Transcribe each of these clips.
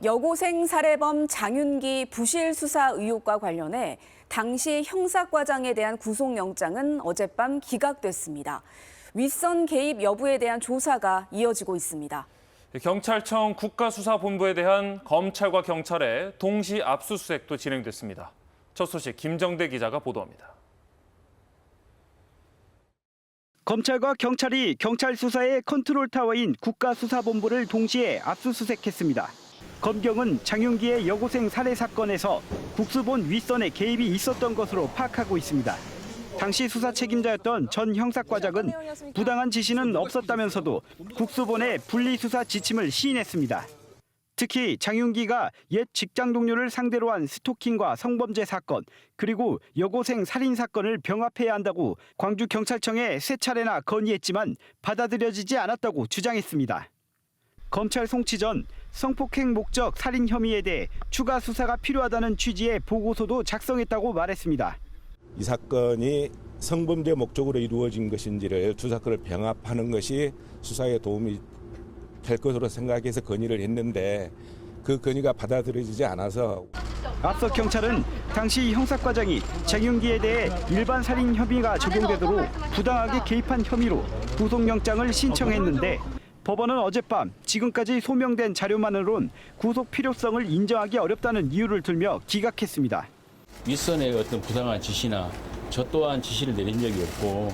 여고생 살해범 장윤기 부실 수사 의혹과 관련해 당시 형사과장에 대한 구속영장은 어젯밤 기각됐습니다. 윗선 개입 여부에 대한 조사가 이어지고 있습니다. 경찰청 국가수사본부에 대한 검찰과 경찰의 동시 압수수색도 진행됐습니다. 첫 소식 김정대 기자가 보도합니다. 검찰과 경찰이 경찰 수사의 컨트롤타워인 국가수사본부를 동시에 압수수색했습니다. 검경은 장윤기의 여고생 살해 사건에서 국수본 윗선에 개입이 있었던 것으로 파악하고 있습니다. 당시 수사 책임자였던 전 형사과장은 부당한 지시는 없었다면서도 국수본에 분리수사 지침을 시인했습니다. 특히 장윤기가 옛 직장 동료를 상대로 한 스토킹과 성범죄 사건, 그리고 여고생 살인 사건을 병합해야 한다고 광주경찰청에 3차례나 건의했지만 받아들여지지 않았다고 주장했습니다. 검찰 송치 전 성폭행 목적 살인 혐의에 대해 추가 수사가 필요하다는 취지의 보고서도 작성했다고 말했습니다. 이 사건이 성범죄 목적으로 이루어진 것인지를 두 사건을 병합하는 것이 수사에 도움이 될 것으로 생각해서 건의를 했는데 그 건의가 받아들여지지 않아서 앞서 경찰은 당시 형사과장이 장윤기에 대해 일반 살인 혐의가 적용되도록 부당하게 개입한 혐의로 구속영장을 신청했는데 법원은 어젯밤 지금까지 소명된 자료만으론 구속 필요성을 인정하기 어렵다는 이유를 들며 기각했습니다. 윗선의 어떤 부당한 지시나 저 또한 지시를 내린 적이 없고.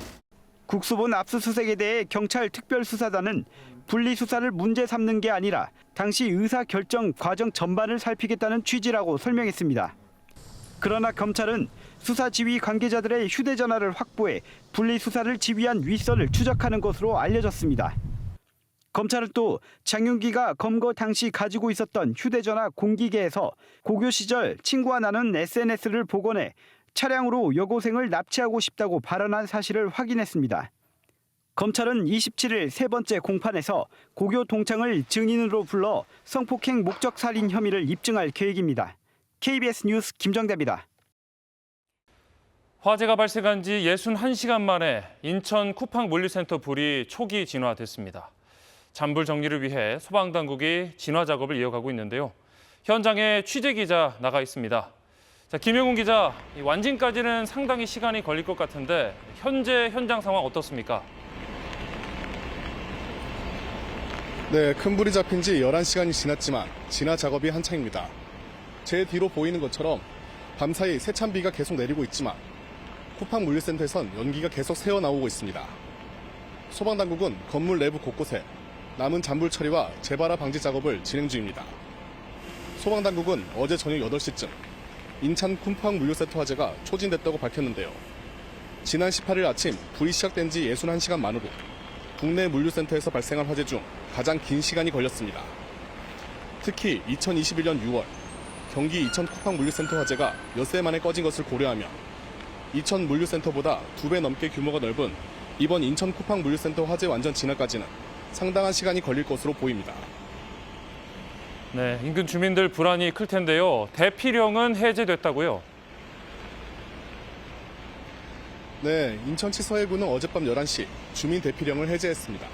국수본 압수수색에 대해 경찰 특별수사단은 분리수사를 문제 삼는 게 아니라 당시 의사결정 과정 전반을 살피겠다는 취지라고 설명했습니다. 그러나 검찰은 수사 지휘 관계자들의 휴대전화를 확보해 분리수사를 지휘한 윗선을 추적하는 것으로 알려졌습니다. 검찰은 또 장윤기가 검거 당시 가지고 있었던 휴대전화 공기계에서 고교 시절 친구와 나눈 SNS를 복원해 차량으로 여고생을 납치하고 싶다고 발언한 사실을 확인했습니다. 검찰은 27일 세 번째 공판에서 고교 동창을 증인으로 불러 성폭행 목적 살인 혐의를 입증할 계획입니다. KBS 뉴스 김정대입니다. 화재가 발생한 지 61시간 만에 인천 쿠팡 물류센터 불이 초기 진화됐습니다. 잔불 정리를 위해 소방당국이 진화 작업을 이어가고 있는데요. 현장에 취재 기자 나가 있습니다. 자, 김영훈 기자, 완진까지는 상당히 시간이 걸릴 것 같은데 현재 현장 상황 어떻습니까? 네, 큰 불이 잡힌 지 11시간이 지났지만 진화 작업이 한창입니다. 제 뒤로 보이는 것처럼 밤사이 세찬 비가 계속 내리고 있지만 쿠팡 물류센터에선 연기가 계속 새어나오고 있습니다. 소방당국은 건물 내부 곳곳에 남은 잔불 처리와 재발화 방지 작업을 진행 중입니다. 소방당국은 어제 저녁 8시쯤 인천 쿠팡 물류센터 화재가 초진됐다고 밝혔는데요. 지난 18일 아침 불이 시작된 지 61시간 만으로 국내 물류센터에서 발생한 화재 중 가장 긴 시간이 걸렸습니다. 특히 2021년 6월 경기 이천 쿠팡 물류센터 화재가 엿새 만에 꺼진 것을 고려하면 이천 물류센터보다 2배 넘게 규모가 넓은 이번 인천 쿠팡 물류센터 화재 완전 진화까지는 상당한 시간이 걸릴 것으로 보입니다. 네, 인근 주민들 불안이 클 텐데요. 대피령은 해제됐다고요? 네, 인천시 서해구는 어젯밤 11시 주민 대피령을 해제했습니다.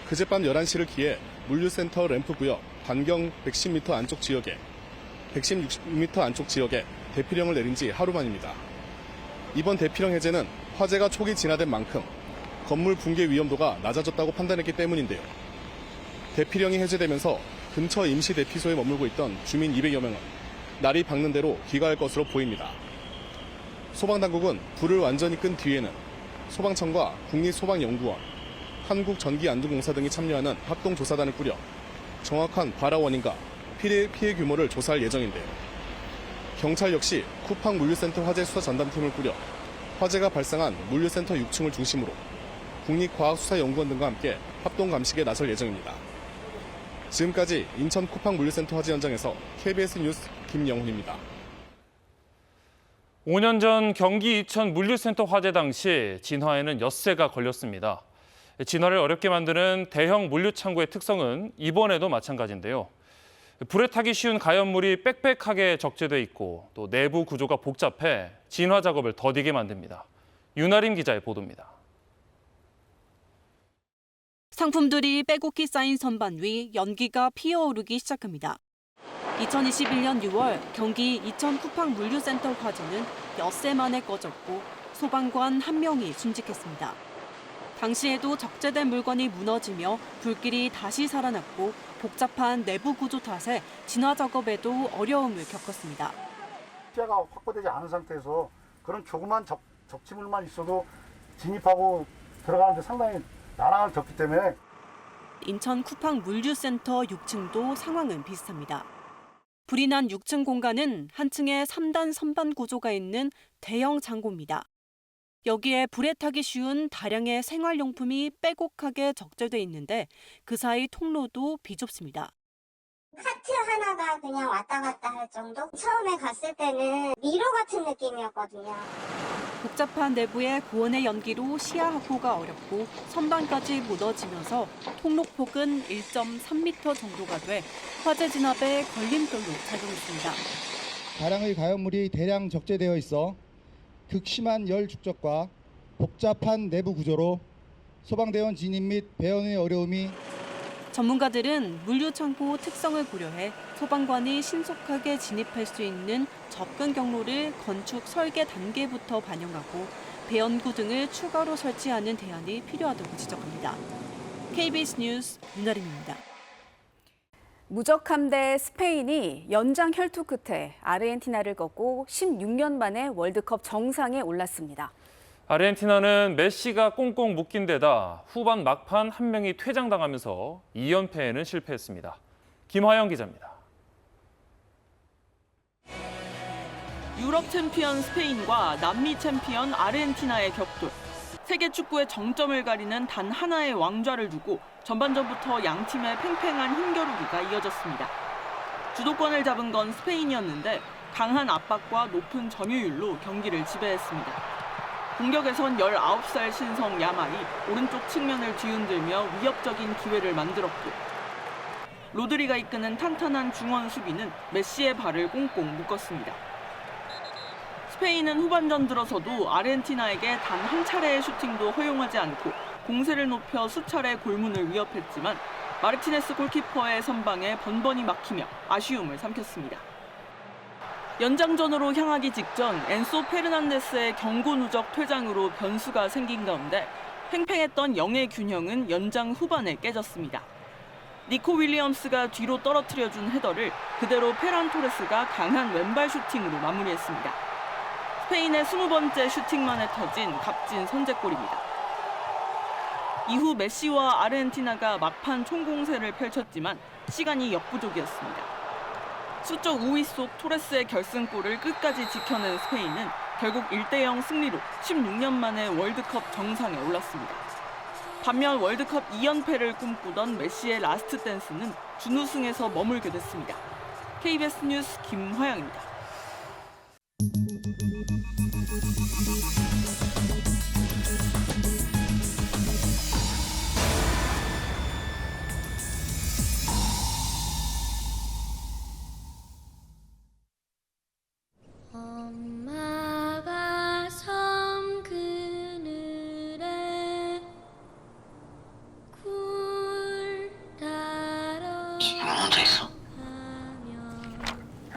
그젯밤 11시를 기해 물류센터 램프구역 반경 110m 안쪽 지역에 116m 안쪽 지역에 대피령을 내린 지 하루 만입니다. 이번 대피령 해제는 화재가 초기 진화된 만큼 건물 붕괴 위험도가 낮아졌다고 판단했기 때문인데요. 대피령이 해제되면서 근처 임시 대피소에 머물고 있던 주민 200여 명은 날이 밝는 대로 귀가할 것으로 보입니다. 소방당국은 불을 완전히 끈 뒤에는 소방청과 국립소방연구원, 한국전기안전공사 등이 참여하는 합동조사단을 꾸려 정확한 발화 원인과 피해 규모를 조사할 예정인데요. 경찰 역시 쿠팡 물류센터 화재 수사 전담팀을 꾸려 화재가 발생한 물류센터 6층을 중심으로 국립과학수사연구원 등과 함께 합동 감식에 나설 예정입니다. 지금까지 인천 쿠팡 물류센터 화재 현장에서 KBS 뉴스 김영훈입니다. 5년 전 경기 이천 물류센터 화재 당시 진화에는 엿새가 걸렸습니다. 진화를 어렵게 만드는 대형 물류창고의 특성은 이번에도 마찬가지인데요. 불에 타기 쉬운 가연물이 빽빽하게 적재돼 있고 또 내부 구조가 복잡해 진화 작업을 더디게 만듭니다. 윤아림 기자의 보도입니다. 상품들이 빼곡히 쌓인 선반 위 연기가 피어오르기 시작합니다. 2021년 6월 경기 이천 쿠팡 물류센터 화재는 엿새 만에 꺼졌고 소방관 1명이 순직했습니다. 당시에도 적재된 물건이 무너지며 불길이 다시 살아났고 복잡한 내부 구조 탓에 진화 작업에도 어려움을 겪었습니다. 시야가 확보되지 않은 상태에서 그런 조그만 적치물만 있어도 진입하고 들어가는데 상당히 난항을 겪기 때문에 인천 쿠팡 물류센터 6층도 상황은 비슷합니다. 불이 난 6층 공간은 한 층에 3단 선반 구조가 있는 대형 창고입니다. 여기에 불에 타기 쉬운 다량의 생활용품이 빼곡하게 적재돼 있는데 그 사이 통로도 비좁습니다. 카트 하나가 그냥 왔다 갔다 할 정도? 처음에 갔을 때는 미로 같은 느낌이었거든요. 복잡한 내부의 고온의 연기로 시야 확보가 어렵고 선반까지 무너지면서 통로폭은 1.3m 정도가 돼 화재 진압에 걸림돌로 작용했습니다. 다량의 가연물이 대량 적재되어 있어 극심한 열 축적과 복잡한 내부 구조로 소방대원 진입 및 배원의 어려움이 전문가들은 물류창고 특성을 고려해 소방관이 신속하게 진입할 수 있는 접근 경로를 건축 설계 단계부터 반영하고 배연구 등을 추가로 설치하는 대안이 필요하다고 지적합니다. KBS 뉴스 윤아림입니다. 무적함대 스페인이 연장 혈투 끝에 아르헨티나를 꺾고 16년 만에 월드컵 정상에 올랐습니다. 아르헨티나는 메시가 꽁꽁 묶인 데다 후반 막판 한 명이 퇴장당하면서 2연패에는 실패했습니다. 김화영 기자입니다. 유럽 챔피언 스페인과 남미 챔피언 아르헨티나의 격돌. 세계 축구의 정점을 가리는 단 하나의 왕좌를 두고 전반전부터 양 팀의 팽팽한 힘겨루기가 이어졌습니다. 주도권을 잡은 건 스페인이었는데 강한 압박과 높은 점유율로 경기를 지배했습니다. 공격에선 19살 신성 야말이 오른쪽 측면을 뒤흔들며 위협적인 기회를 만들었고 로드리가 이끄는 탄탄한 중원 수비는 메시의 발을 꽁꽁 묶었습니다. 스페인은 후반전 들어서도 아르헨티나에게 단 한 차례의 슈팅도 허용하지 않고 공세를 높여 수차례 골문을 위협했지만 마르티네스 골키퍼의 선방에 번번이 막히며 아쉬움을 삼켰습니다. 연장전으로 향하기 직전 엔소 페르난데스의 경고 누적 퇴장으로 변수가 생긴 가운데 팽팽했던 영의 균형은 연장 후반에 깨졌습니다. 니코 윌리엄스가 뒤로 떨어뜨려준 헤더를 그대로 페란 토레스가 강한 왼발 슈팅으로 마무리했습니다. 스페인의 20번째 슈팅만에 터진 값진 선제골입니다. 이후 메시와 아르헨티나가 막판 총공세를 펼쳤지만 시간이 역부족이었습니다. 수적 우위 속 토레스의 결승골을 끝까지 지켜낸 스페인은 결국 1대0 승리로 16년 만에 월드컵 정상에 올랐습니다. 반면 월드컵 2연패를 꿈꾸던 메시의 라스트 댄스는 준우승에서 머물게 됐습니다. KBS 뉴스 김화영입니다. 엄마가 섬 그늘에 굴 따러 지금 혼자 있어?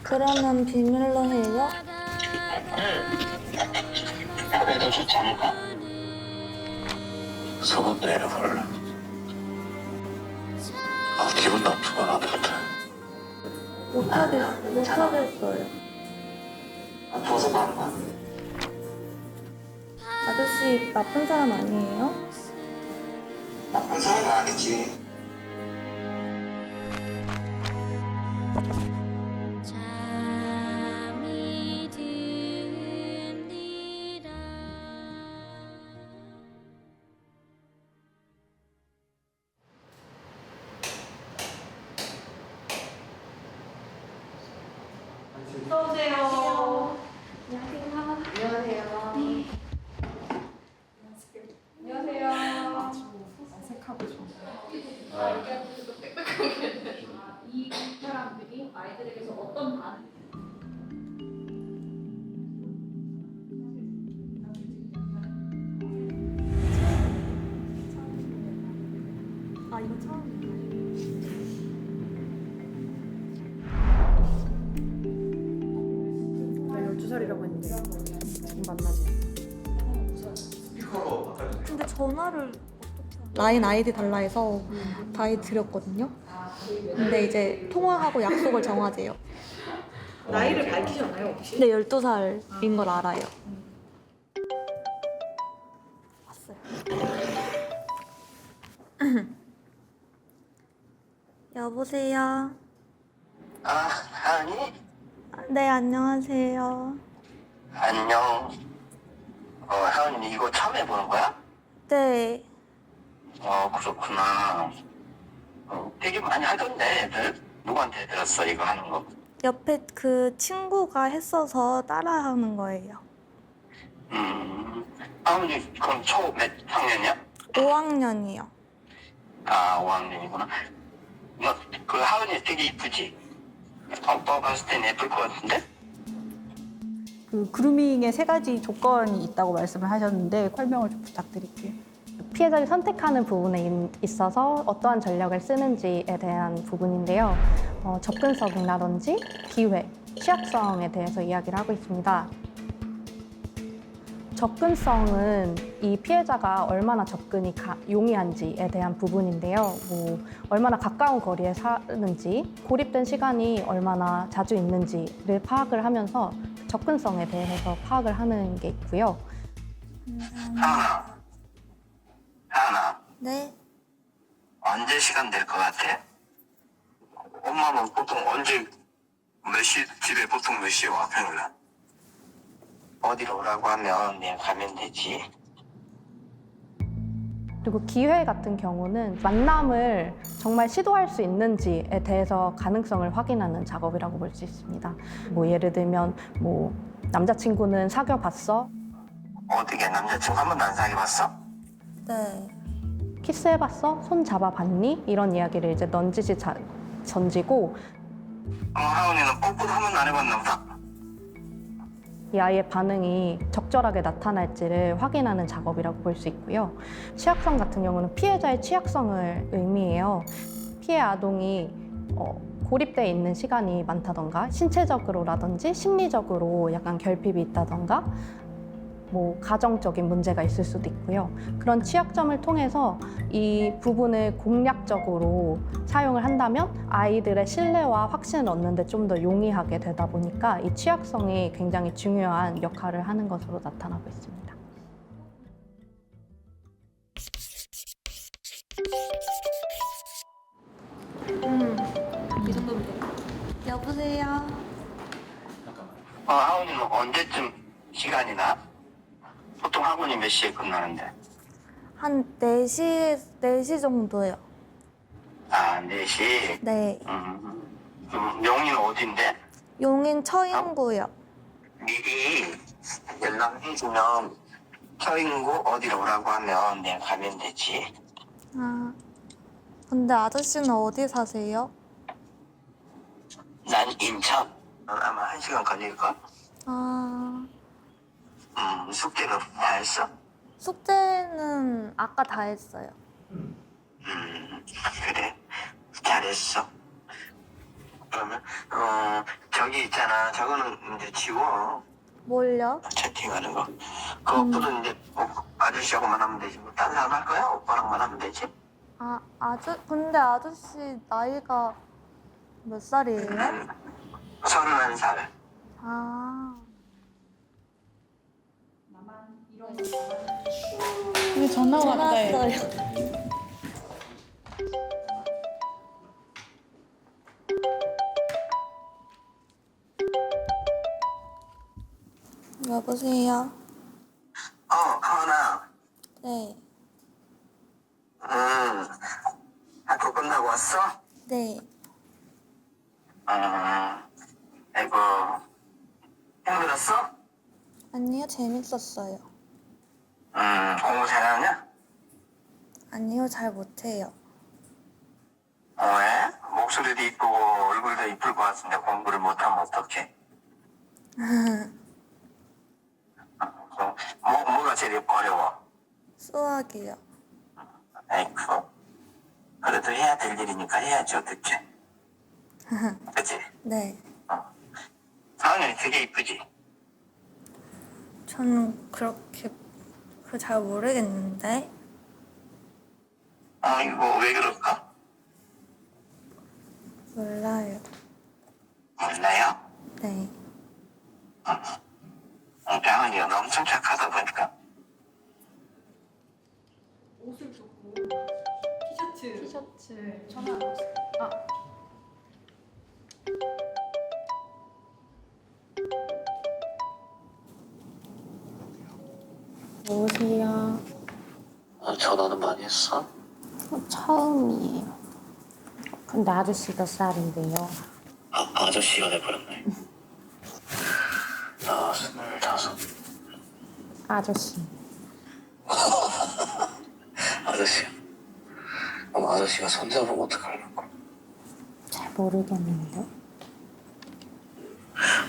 그러면 비밀로 해요? 그래도 좋지 않을까? 소금도 내려볼래? 기분 나쁘거나 같아. 못하겠어요. 아파서 말해봐. 아저씨 나쁜 사람 아니에요? 나쁜 사람은 아니지. 잠이 듭니다. 어서오세요. 근데 전화를 라인 아이디 달라 해서 다이 드렸거든요. 근데 이제 통화하고 약속을 정하재요. 나이를 밝히셨나요, 혹시? 네, 12살인 걸 알아요. 왔어요. 여보세요? 하은이? 네, 안녕하세요. 안녕. 하은이 이거 처음 해보는 거야? 네, 그렇구나. 되게 많이 하던데, 애들? 누구한테 들었어, 이거 하는 거? 옆에 그 친구가 했어서 따라하는 거예요. 하은이 그럼 초 몇 학년이야? 5학년이요. 아, 5학년이구나. 너, 그 하은이 되게 이쁘지? 오빠 봤을 땐 예쁠 것 같은데? 그 그루밍에 3가지 조건이 있다고 말씀을 하셨는데 설명을 좀 부탁드릴게요. 피해자를 선택하는 부분에 있어서 어떠한 전략을 쓰는지에 대한 부분인데요. 접근성이라든지 기회, 취약성에 대해서 이야기를 하고 있습니다. 접근성은 이 피해자가 얼마나 접근이 용이한지에 대한 부분인데요. 얼마나 가까운 거리에 사는지, 고립된 시간이 얼마나 자주 있는지를 파악을 하면서 접근성에 대해서 파악을 하는 게 있고요. 하은아, 네, 언제 시간 될 것 같아? 엄마는 보통 언제, 집에 보통 몇 시에 와, 평일날? 어디로 오라고 하면 내가 가면 되지. 그리고 기회 같은 경우는 만남을 정말 시도할 수 있는지에 대해서 가능성을 확인하는 작업이라고 볼 수 있습니다. 예를 들면 남자친구는 사귀어 봤어? 어떻게 남자친구 한 번도 안 사귀어봤어? 네. 키스해봤어? 손 잡아봤니? 이런 이야기를 이제 넌지시 던지고 하은이는 뽀뽀도 한 번도 안 해봤나 보다. 이 아이의 반응이 적절하게 나타날지를 확인하는 작업이라고 볼 수 있고요. 취약성 같은 경우는 피해자의 취약성을 의미해요. 피해 아동이 고립되어 있는 시간이 많다던가 신체적으로라든지 심리적으로 약간 결핍이 있다던가 가정적인 문제가 있을 수도 있고요. 그런 취약점을 통해서 이 부분을 공략적으로 사용을 한다면 아이들의 신뢰와 확신을 얻는 데 좀 더 용이하게 되다 보니까 이 취약성이 굉장히 중요한 역할을 하는 것으로 나타나고 있습니다. 이 정도면 돼요. 여보세요? 하은이는 언제쯤 시간이 나? 보통 학원이 몇 시에 끝나는데? 한 4시 정도요. 아, 4시? 네. 용인 어딘데? 용인 처인구요. 미리 연락해주면 처인구 어디로 오라고 하면 내가 가면 되지. 아, 근데 아저씨는 어디 사세요? 난 인천. 아마 1시간 걸릴걸? 아, 숙제도 다 했어? 숙제는 아까 다 했어요. 그래. 잘했어. 그러면, 저기 있잖아. 저거는 이제 지워. 뭘요? 채팅하는 거. 그것보다 이제 아저씨하고만 하면 되지. 딴 사람 할 거야? 오빠랑만 하면 되지? 근데 아저씨 나이가 몇 살이에요? 31살. 아, 이게 전화가 왔어요. 여보세요? 하은아. 네. 학교 끝나고 왔어? 네. 아이고. 힘들었어? 아니요, 재밌었어요. 공부 잘하냐? 아니요, 잘 못해요. 왜? 목소리도 이쁘고 얼굴도 이쁠 것 같은데 공부를 못하면 어떡해? 뭐가 제일 어려워? 수학이요. 아이고. 그래도 해야 될 일이니까 해야지 어떡해. 그치? 네. 하은이 되게 이쁘지? 저는 그렇게 잘 모르겠는데. 이거 왜 그럴까? 몰라요. 몰라요? 네. 병원이 엄청 착하다 보니까. 옷을 줬고 티셔츠 전화 여보세요. 전화는 많이 했어? 처음이에요. 근데 아저씨 몇 살인데요? 아저씨가 돼버렸네. 나 25. 아저씨. 아저씨야. 그럼 아저씨가 손잡으면 어떡하려고? 잘 모르겠는데.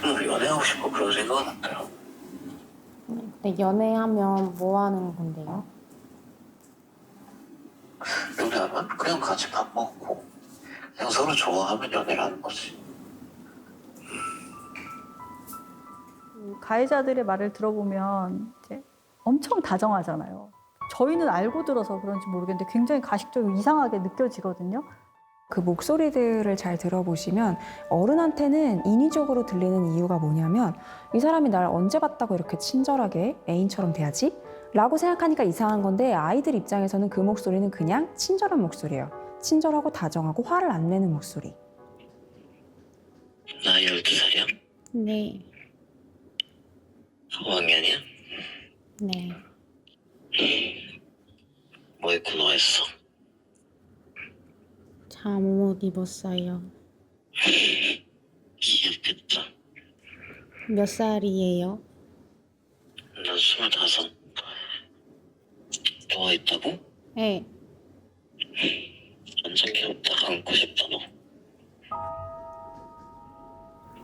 너 연애하고 싶고 그런 생각은 안 들어? 근데 연애하면 뭐 하는 건데요? 연애하면 그냥 같이 밥 먹고 그냥 서로 좋아하면 연애를 하는 거지. 가해자들의 말을 들어보면 이제 엄청 다정하잖아요. 저희는 알고 들어서 그런지 모르겠는데 굉장히 가식적이고 이상하게 느껴지거든요. 그 목소리들을 잘 들어보시면 어른한테는 인위적으로 들리는 이유가 뭐냐면 이 사람이 날 언제 봤다고 이렇게 친절하게 애인처럼 대하지? 라고 생각하니까 이상한 건데 아이들 입장에서는 그 목소리는 그냥 친절한 목소리예요. 친절하고 다정하고 화를 안 내는 목소리. 나 12살이야? 네. 5학년이야? 네. 뭐 입고 누워있어? 잠옷 입었어요. 귀엽겠다. 몇 살이에요? 난 25. 누워있다고? 네. 완전 귀엽다. 안고 싶다 너.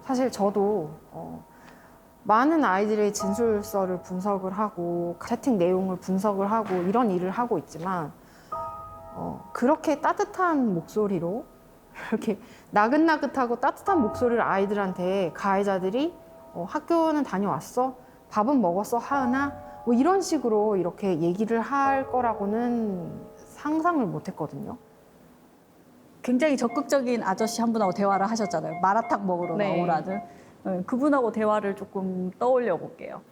사실 저도 많은 아이들의 진술서를 분석을 하고 채팅 내용을 분석을 하고 이런 일을 하고 있지만 그렇게 따뜻한 목소리로 이렇게 나긋나긋하고 따뜻한 목소리를 아이들한테 가해자들이 학교는 다녀왔어? 밥은 먹었어? 하은아? 뭐 이런 식으로 이렇게 얘기를 할 거라고는 상상을 못 했거든요. 굉장히 적극적인 아저씨 한 분하고 대화를 하셨잖아요. 마라탕 먹으러 네. 나오라는. 그분하고 대화를 조금 떠올려 볼게요.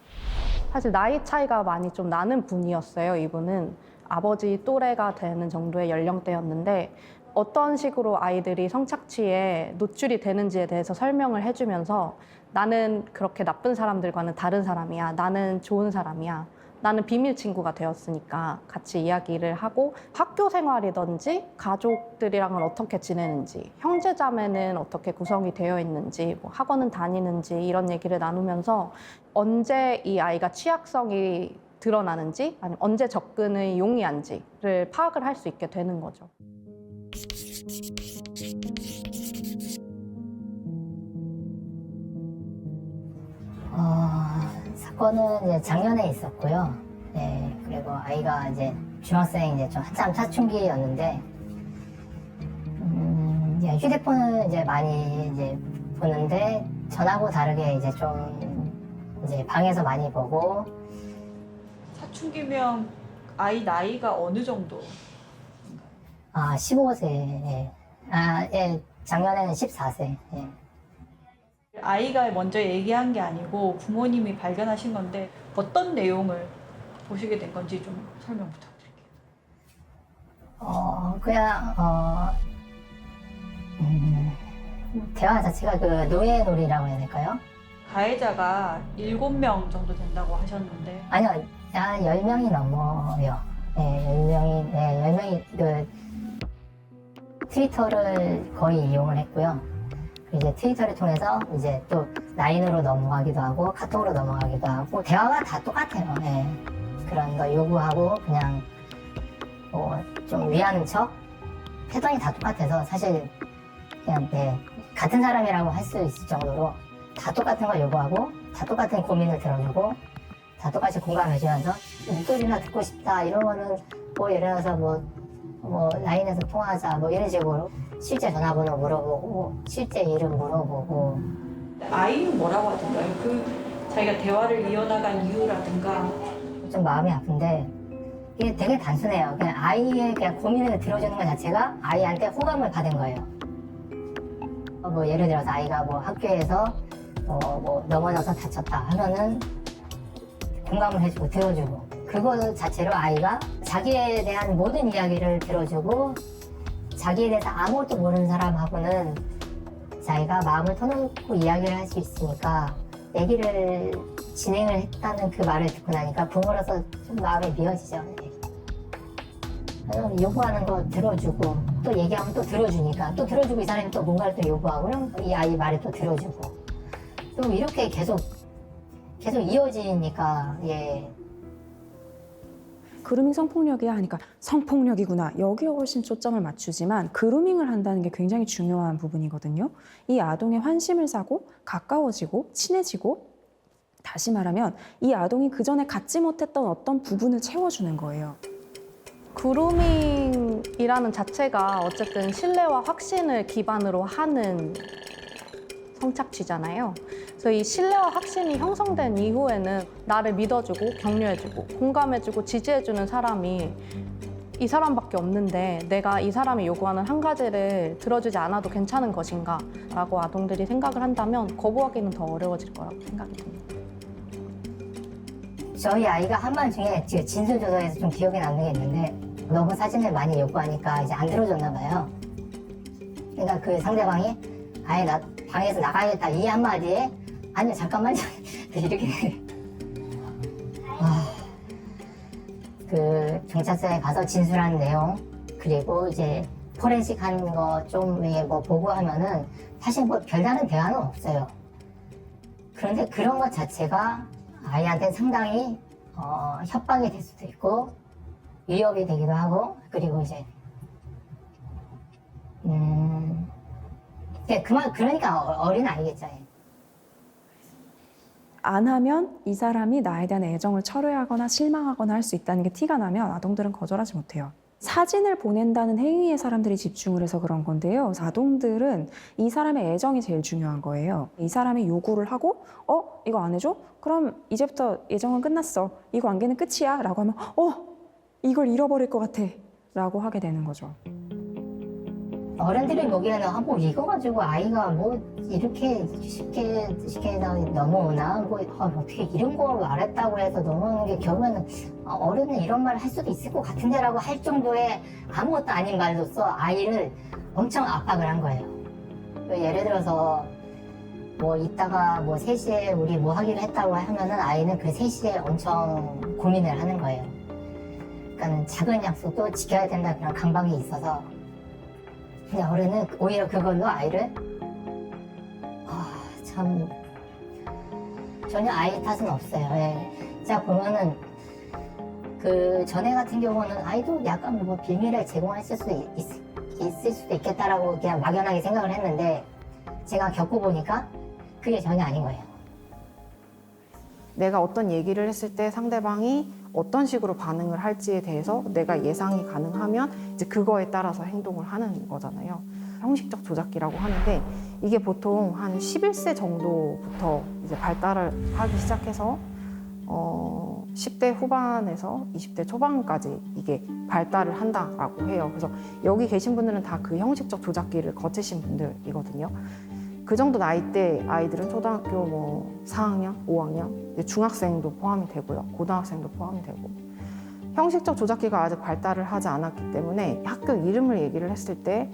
사실 나이 차이가 많이 좀 나는 분이었어요. 이분은 아버지 또래가 되는 정도의 연령대였는데 어떤 식으로 아이들이 성착취에 노출이 되는지에 대해서 설명을 해주면서 나는 그렇게 나쁜 사람들과는 다른 사람이야. 나는 좋은 사람이야. 나는 비밀 친구가 되었으니까 같이 이야기를 하고 학교 생활이든지 가족들이랑은 어떻게 지내는지 형제 자매는 어떻게 구성이 되어 있는지 뭐 학원은 다니는지 이런 얘기를 나누면서 언제 이 아이가 취약성이 드러나는지 아니면 언제 접근의 용이한지를 파악을 할 수 있게 되는 거죠. 사건은 이제 작년에 있었고요. 네, 그리고 아이가 이제 중학생 이제 좀 한참 사춘기였는데, 이제 휴대폰을 이제 많이 이제 보는데 전하고 다르게 이제 좀 이제 방에서 많이 보고. 사춘기면 아이 나이가 어느 정도? 15세. 예. 예. 작년에는 14세. 예. 아이가 먼저 얘기한 게 아니고 부모님이 발견하신 건데 어떤 내용을 보시게 된 건지 좀 설명 부탁드릴게요. 그냥 대화 자체가 그 노예놀이라고 해야 될까요? 가해자가 7명 정도 된다고 하셨는데 아니요, 한 10명이 넘어요. 네, 10명이 그 트위터를 거의 이용을 했고요. 이제 트위터를 통해서 이제 또 라인으로 넘어가기도 하고 카톡으로 넘어가기도 하고 대화가 다 똑같아요. 네. 그런 거 요구하고 그냥 뭐 좀 위하는 척 패턴이 다 똑같아서 사실 그냥 같은 사람이라고 할 수 있을 정도로 다 똑같은 걸 요구하고 다 똑같은 고민을 들어주고 다 똑같이 공감해주면서 목소리나 듣고 싶다 이런 거는 뭐 예를 들어서 뭐 라인에서 통화하자 뭐 이런 식으로 실제 전화번호 물어보고 실제 이름 물어보고. 아이는 뭐라고 하던가요? 그 자기가 대화를 이어나간 이유라든가. 좀 마음이 아픈데 이게 되게 단순해요. 그냥 아이의 그냥 고민을 들어주는 것 자체가 아이한테 호감을 받은 거예요. 뭐 예를 들어서 아이가 뭐 학교에서 뭐 넘어져서 다쳤다 하면은 공감을 해주고 들어주고 그거 자체로 아이가 자기에 대한 모든 이야기를 들어주고 자기에 대해서 아무것도 모르는 사람하고는 자기가 마음을 터놓고 이야기를 할 수 있으니까 얘기를 진행을 했다는 그 말을 듣고 나니까 부모로서 좀 마음이 미어지죠. 요구하는 거 들어주고 또 얘기하면 또 들어주니까 또 들어주고 이 사람이 또 뭔가를 또 요구하고 그럼 이 아이 말을 또 들어주고 또 이렇게 계속 이어지니까 예. 그루밍 성폭력이야 하니까 성폭력이구나 여기에 훨씬 초점을 맞추지만 그루밍을 한다는 게 굉장히 중요한 부분이거든요. 이 아동의 환심을 사고 가까워지고 친해지고 다시 말하면 이 아동이 그전에 갖지 못했던 어떤 부분을 채워주는 거예요. 그루밍이라는 자체가 어쨌든 신뢰와 확신을 기반으로 하는 성착취잖아요. 그래서 이 신뢰와 확신이 형성된 이후에는 나를 믿어주고 격려해주고 공감해주고 지지해주는 사람이 이 사람밖에 없는데 내가 이 사람이 요구하는 한 가지를 들어주지 않아도 괜찮은 것인가 라고 아동들이 생각을 한다면 거부하기는 더 어려워질 거라고 생각이 듭니다. 저희 아이가 한밤중에 진술조서에서 좀 기억에 남는 게 있는데 너무 사진을 많이 요구하니까 이제 안 들어줬나 봐요. 그러니까 그 상대방이 아예 나 방에서 나가야겠다 이 한마디에 아니요 잠깐만요 이렇게 그 경찰서에 가서 진술한 내용 그리고 이제 포렌식 하는 거 좀 뭐 보고하면은 사실 뭐 별다른 대화는 없어요. 그런데 그런 것 자체가 아이한테 상당히 협박이 될 수도 있고 위협이 되기도 하고 그리고 이제 그러니까 어린 아이겠죠. 안 하면 이 사람이 나에 대한 애정을 철회하거나 실망하거나 할 수 있다는 게 티가 나면 아동들은 거절하지 못해요. 사진을 보낸다는 행위에 사람들이 집중을 해서 그런 건데요. 아동들은 이 사람의 애정이 제일 중요한 거예요. 이 사람이 요구를 하고 이거 안 해줘? 그럼 이제부터 애정은 끝났어. 이 관계는 끝이야. 라고 하면 이걸 잃어버릴 것 같아. 라고 하게 되는 거죠. 어른들이 보기에는 뭐 이거 가지고 아이가 뭐 이렇게 쉽게 넘어오나 뭐 어떻게 이런 거 말했다고 해서 넘어오는 게 결국에는 어른은 이런 말을 할 수도 있을 것 같은데라고 할 정도의 아무것도 아닌 말로써 아이를 엄청 압박을 한 거예요. 예를 들어서 뭐 이따가 뭐 3시에 우리 뭐 하기로 했다고 하면은 아이는 그 3시에 엄청 고민을 하는 거예요. 그러니까 작은 약속도 지켜야 된다 그런 강박이 있어서 근데 어른은 오히려 그걸로 아이를 참 전혀 아이 탓은 없어요. 예. 자 보면은 그 전에 같은 경우는 아이도 약간 뭐 비밀을 제공했을 수도 있을 수도 있겠다라고 그냥 막연하게 생각을 했는데 제가 겪어보니까 그게 전혀 아닌 거예요. 내가 어떤 얘기를 했을 때 상대방이 어떤 식으로 반응을 할지에 대해서 내가 예상이 가능하면 이제 그거에 따라서 행동을 하는 거잖아요. 형식적 조작기라고 하는데 이게 보통 한 11세 정도부터 이제 발달을 하기 시작해서 10대 후반에서 20대 초반까지 이게 발달을 한다라고 해요. 그래서 여기 계신 분들은 다 그 형식적 조작기를 거치신 분들이거든요. 그 정도 나이대 아이들은 초등학교 뭐 4학년, 5학년, 중학생도 포함이 되고요. 고등학생도 포함이 되고. 형식적 조작기가 아직 발달을 하지 않았기 때문에 학교 이름을 얘기를 했을 때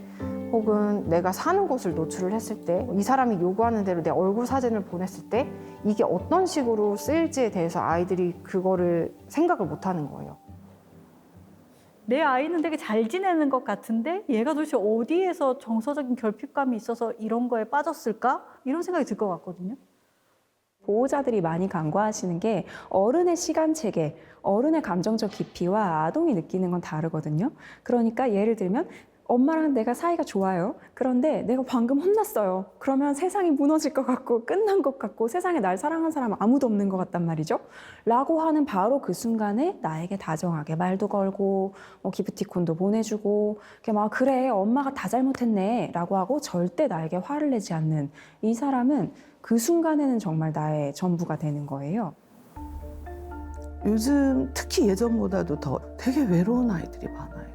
혹은 내가 사는 곳을 노출을 했을 때 이 사람이 요구하는 대로 내 얼굴 사진을 보냈을 때 이게 어떤 식으로 쓰일지에 대해서 아이들이 그거를 생각을 못 하는 거예요. 내 아이는 되게 잘 지내는 것 같은데 얘가 도대체 어디에서 정서적인 결핍감이 있어서 이런 거에 빠졌을까? 이런 생각이 들 것 같거든요. 보호자들이 많이 간과하시는 게 어른의 시간 체계, 어른의 감정적 깊이와 아동이 느끼는 건 다르거든요. 그러니까 예를 들면 엄마랑 내가 사이가 좋아요. 그런데 내가 방금 혼났어요. 그러면 세상이 무너질 것 같고 끝난 것 같고 세상에 날 사랑하는 사람 아무도 없는 것 같단 말이죠. 라고 하는 바로 그 순간에 나에게 다정하게 말도 걸고 기프티콘도 보내주고 이렇게 막 그래 엄마가 다 잘못했네 라고 하고 절대 나에게 화를 내지 않는 이 사람은 그 순간에는 정말 나의 전부가 되는 거예요. 요즘 특히 예전보다도 더 되게 외로운 아이들이 많아요.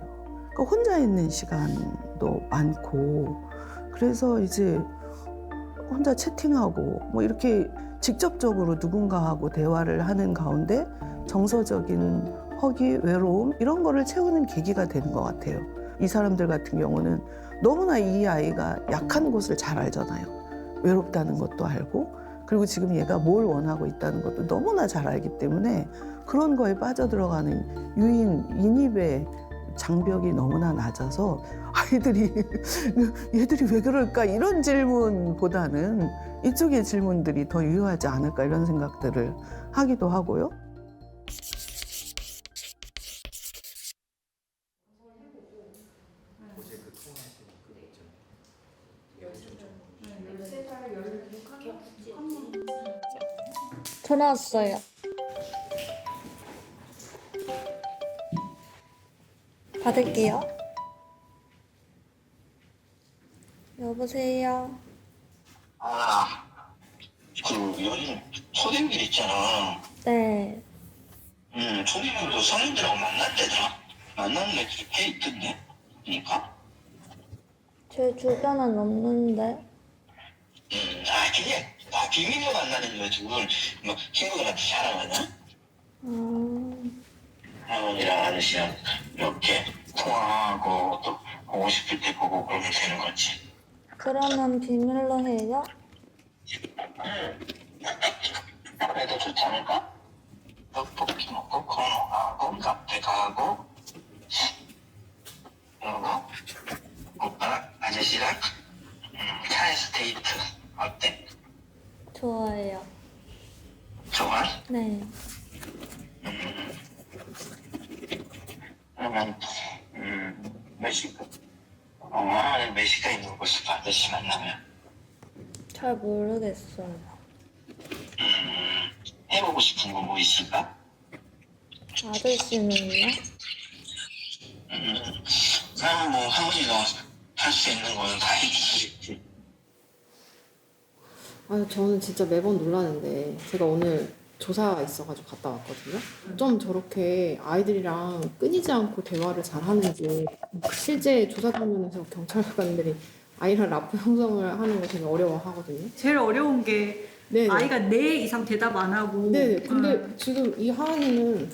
그러니까 혼자 있는 시간도 많고 그래서 이제 혼자 채팅하고 뭐 이렇게 직접적으로 누군가하고 대화를 하는 가운데 정서적인 허기, 외로움 이런 거를 채우는 계기가 되는 것 같아요. 이 사람들 같은 경우는 너무나 이 아이가 약한 곳을 잘 알잖아요. 외롭다는 것도 알고 그리고 지금 얘가 뭘 원하고 있다는 것도 너무나 잘 알기 때문에 그런 거에 빠져들어가는 유인, 인입의 장벽이 너무나 낮아서 아이들이 얘들이 왜 그럴까 이런 질문보다는 이쪽의 질문들이 더 유효하지 않을까 이런 생각들을 하기도 하고요. 전화 왔어요. 받을게요. 여보세요. 그 요즘 초딩들 있잖아. 네. 초딩들도 성인들하고 만난대더라. 만나는 애들이 꽤 있던데. 그러니까. 제 주변은 없는데. 그게 비밀로 만나는 거지. 그걸 뭐 친구들한테 자랑하냐? 할머니랑 아저씨랑 이렇게 통화하고 또 보고 싶을 때 보고 그러면 되는 거지. 그러면 비밀로 해요? 그래도 좋지 않을까? 떡볶이 먹고 건너가고 카페 가고 그리고 오빠랑 아저씨랑 차에서 데이트 어때? 좋아요. 좋아? 네. 그러면 몇 시까? 오늘 몇 시까지 놀고 싶어? 아저씨 만나면? 잘 모르겠어요. 해보고 싶은 거 뭐 있을까? 아저씨는요? 나는 뭐 할머니가 할 수 있는 거는 다 해주지. 저는 진짜 매번 놀라는데 제가 오늘 조사가 있어가지고 갔다 왔거든요. 좀 저렇게 아이들이랑 끊이지 않고 대화를 잘 하는지 실제 조사 장면에서 경찰관들이 아이랑 라포 형성을 하는 거 되게 어려워하거든요. 제일 어려운 게 네네. 아이가 네 이상 대답 안 하고. 네, 근데 지금 이 하은이는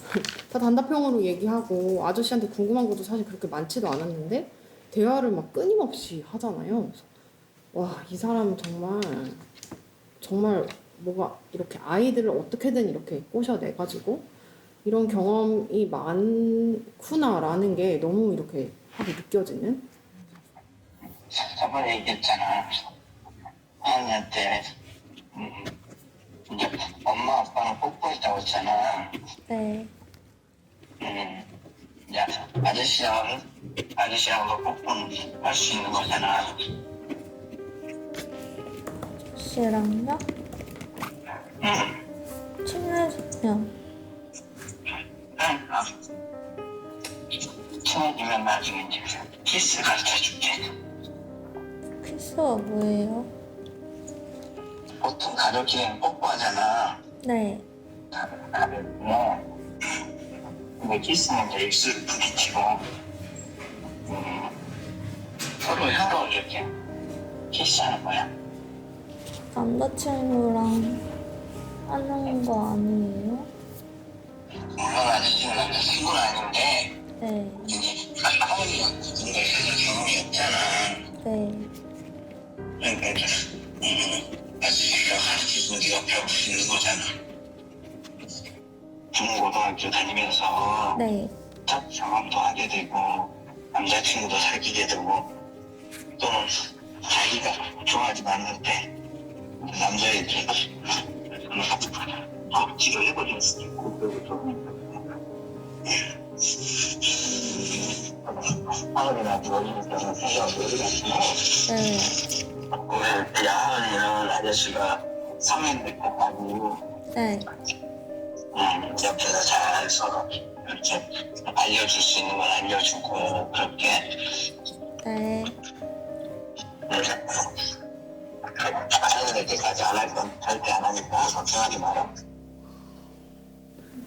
다 단답형으로 얘기하고 아저씨한테 궁금한 것도 사실 그렇게 많지도 않았는데 대화를 막 끊임없이 하잖아요. 그래서 와, 이 사람은 정말 뭐가 이렇게 아이들을 어떻게든 이렇게 꼬셔내가지고 이런 경험이 많구나라는 게 너무 이렇게 하게 느껴지는. 저번에 얘기했잖아. 하은이한테 이제 엄마 아빠는 뽀뽀했다고 했잖아. 네. 이제 아저씨랑도 뽀뽀는 할 수 있는 거잖아. 아저씨랑요? 친해지면. 친해지면 나중에 이제 키스 가르쳐줄게. 키스가 뭐예요? 보통 가족끼리는 뽀뽀하잖아. 네. 근데 키스는 이제 입술 부딪히고 서로 혀로 이렇게 키스하는 거야. 남자친구랑 하는 거 아니에요? 물론 아저씨는 남자친구는 아닌데 네. 하은이가 그런 걸 전혀 경험이 없잖아. 네. 그러니까 아저씨가 가르치고 네가 배울 수 있는 거잖아. 중고등학교 다니면서 네. 첫 경험도 하게 되고 남자친구도 사귀게 되고 또는 자기가 좋아하지 않는데 남자애들이 억지로 해버릴 수도 있고 그리고 좀 하은이라고 이렇게 생각을 해가지고 왜 야은이는 아저씨가 성인 됐다고 네. 옆에서 잘 서로 이렇게 알려줄 수 있는 건 알려주고 그렇게 네. 자연스럽게까지 안 할 건 절대 안 하니까 걱정하지 마라.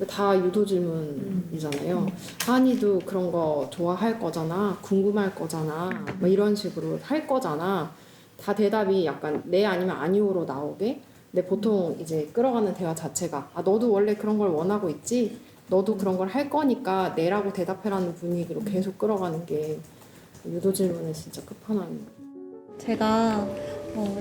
다 유도 질문이잖아요. 하은이도 그런 거 좋아할 거잖아, 궁금할 거잖아, 뭐 이런 식으로 할 거잖아. 다 대답이 약간 네 아니면 아니오로 나오게. 근데 보통 이제 끌어가는 대화 자체가 너도 원래 그런 걸 원하고 있지? 너도 그런 걸 할 거니까 네라고 대답해라는 분위기로 계속 끌어가는 게 유도 질문의 진짜 끝판왕입니다. 제가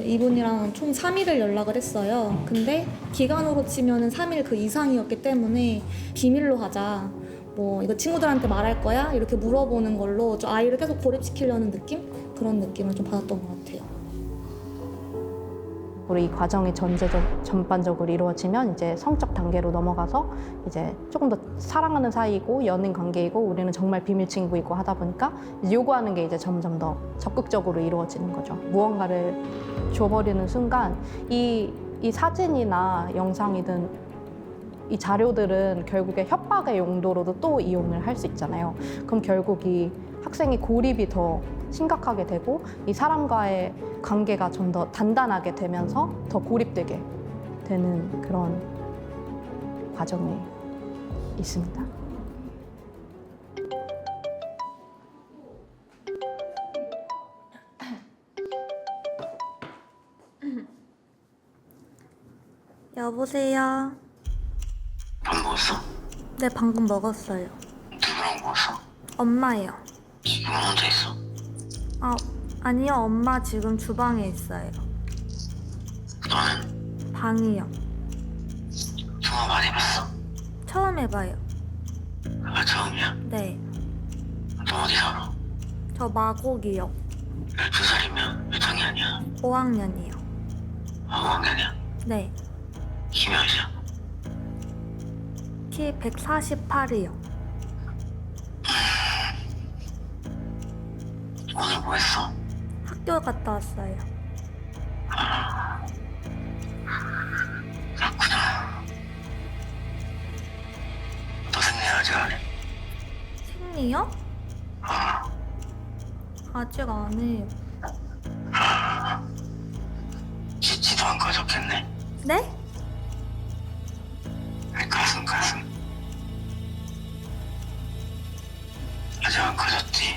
이분이랑 총 3일을 연락을 했어요. 근데 기간으로 치면은 3일 그 이상이었기 때문에 비밀로 하자. 뭐 이거 친구들한테 말할 거야? 이렇게 물어보는 걸로 좀 아이를 계속 고립시키려는 느낌? 그런 느낌을 좀 받았던 것 같아요. 우리 이 과정이 전반적으로 이루어지면 이제 성적 단계로 넘어가서 이제 조금 더 사랑하는 사이이고 연인 관계이고 우리는 정말 비밀 친구이고 하다 보니까 요구하는 게 이제 점점 더 적극적으로 이루어지는 거죠. 무언가를 줘버리는 순간 이 사진이나 영상이든 이 자료들은 결국에 협박의 용도로도 또 이용을 할 수 있잖아요. 그럼 결국 이 학생이 고립이 더 심각하게 되고 이 사람과의 관계가 좀 더 단단하게 되면서 더 고립되게 되는 그런 과정이 있습니다. 여보세요? 밥 먹었어? 네, 방금 먹었어요. 누구랑 먹었어? 엄마요. 지금 혼자 있어? 아니요, 엄마 지금 주방에 있어요. 너는? 방이요. 통화 많이 봤어? 처음 해봐요. 처음이야? 네. 너 어디 살아? 저 마곡이요. 12살이면 몇 학년이야? 5학년이요. 5학년이야? 네. 키 몇이야? 키 148이요. 오늘 뭐 했어? 학교 갔다 왔어요. 그렇구나. 너 생일 아직 안 해? 생리요? 아직 안 해요. 지도 안 꺼졌겠네? 네? 가슴 아직 안 커졌지?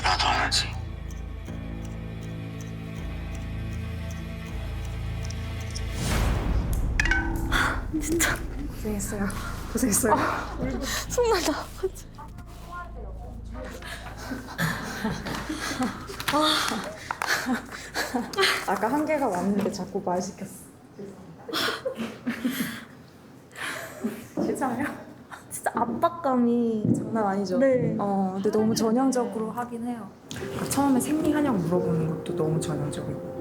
나도 안 하지. 진짜 고생했어요. 숨나다. 아까 한 개가 왔는데 자꾸 말 시켰어. 괜찮아요? 진짜 압박감이 장난 아니죠? 네. 근데 너무 전형적으로 하긴 해요. 처음에 생리하냐고 물어보는 것도 너무 전형적이고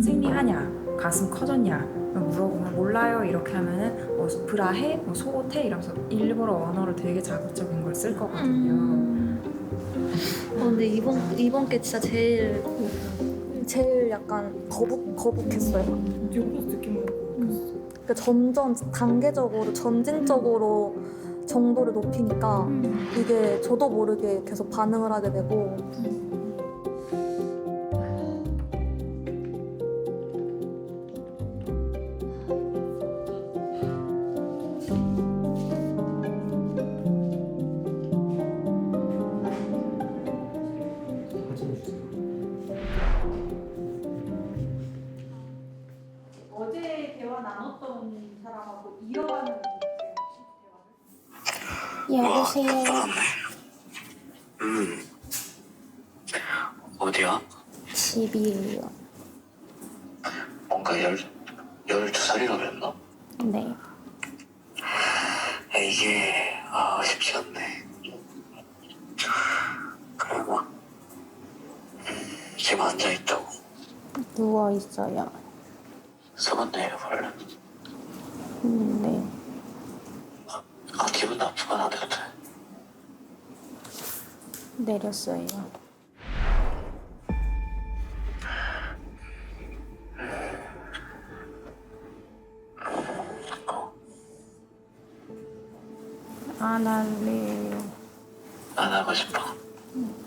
생리하냐, 가슴 커졌냐 물어보면 몰라요 이렇게 하면은 뭐 브라 해? 뭐 속옷 해? 이러면서 일부러 언어를 되게 자극적인 걸 쓸 거거든요. 근데 이번 게 진짜 제일 약간 거북했어요. 여기서 느낌은 그러니까 점점 단계적으로 점진적으로 정도를 높이니까 이게 저도 모르게 계속 반응을 하게 되고 어제 대화 나눴던 사람하고 이어가는 여보세요. 어디야? 집이에요. 뭔가 12살이라 그랬나? 네. 이게 쉽지 않네. 그래 뭐 지금 앉아있다고. 누워 있어요. 수건 내려볼래? 네. 기분 아프거나 어때? 내렸어요. 안 할래요. 안 하고 싶어.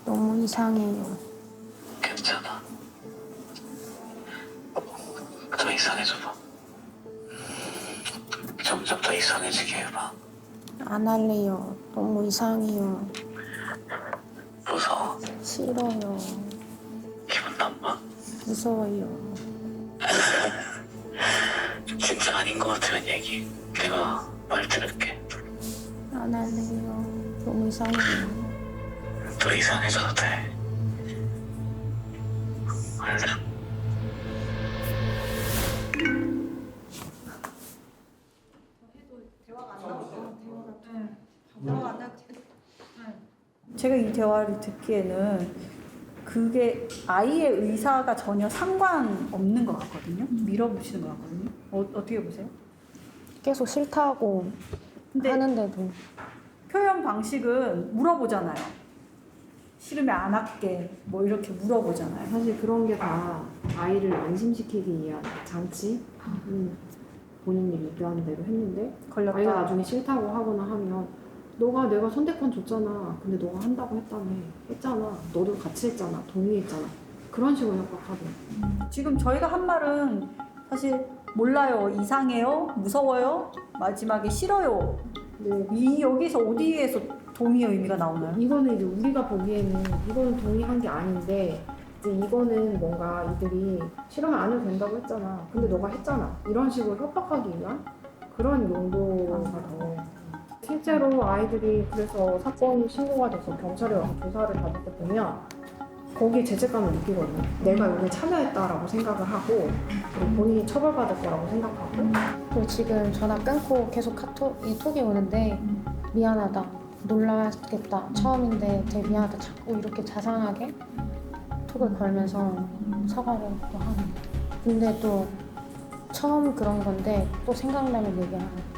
너무 이상해요. 괜찮아. 더 이상해져봐. 점점 더 이상해지게 해봐. 안 할래요. 너무 이상해요. 무서워. 싫어요. 기분 나빠? 무서워요. 진짜 아닌 것 같으면 얘기. 내가 말 들을게. 안 할래요. 너무 이상해요. 더 이상해져도 돼. 알래? 제가 이 대화를 듣기에는 그게 아이의 의사가 전혀 상관없는 것 같거든요. 밀어붙이는 것 같거든요. 어떻게 보세요? 계속 싫다고 하는데도 표현 방식은 물어보잖아요. 싫으면 안 할게. 뭐 이렇게 물어보잖아요. 사실 그런 게 다 아이를 안심시키기 위한 장치. 본인이 얘기하는 대로 했는데 걸렸다. 아이가 나중에 싫다고 하거나 하면 너가 내가 선택권 줬잖아. 근데 너가 한다고 했다며. 했잖아. 너도 같이 했잖아. 동의했잖아. 그런 식으로 협박하고. 지금 저희가 한 말은 사실 몰라요, 이상해요, 무서워요, 마지막에 싫어요. 이 여기서 어디에서 동의의 의미가 나오나요? 이거는 이제 우리가 보기에는 이거는 동의한 게 아닌데 이제 이거는 뭔가 이들이 싫으면 안 해도 된다고 했잖아. 근데 너가 했잖아. 이런 식으로 협박하기 위한 그런 용도가 더. 실제로 아이들이 그래서 사건 신고가 돼서 경찰에 와서 조사를 받을 때 보면 거기에 죄책감을 느끼거든요. 내가 여기에 참여했다라고 생각을 하고 그리고 본인이 처벌받을 거라고 생각하고. 그리고 지금 전화 끊고 계속 톡이 오는데 미안하다, 놀랐겠다, 처음인데 되게 미안하다, 자꾸 이렇게 자상하게 톡을 걸면서 사과를 또 하는. 근데 또 처음 그런 건데 또 생각나면 얘기하는.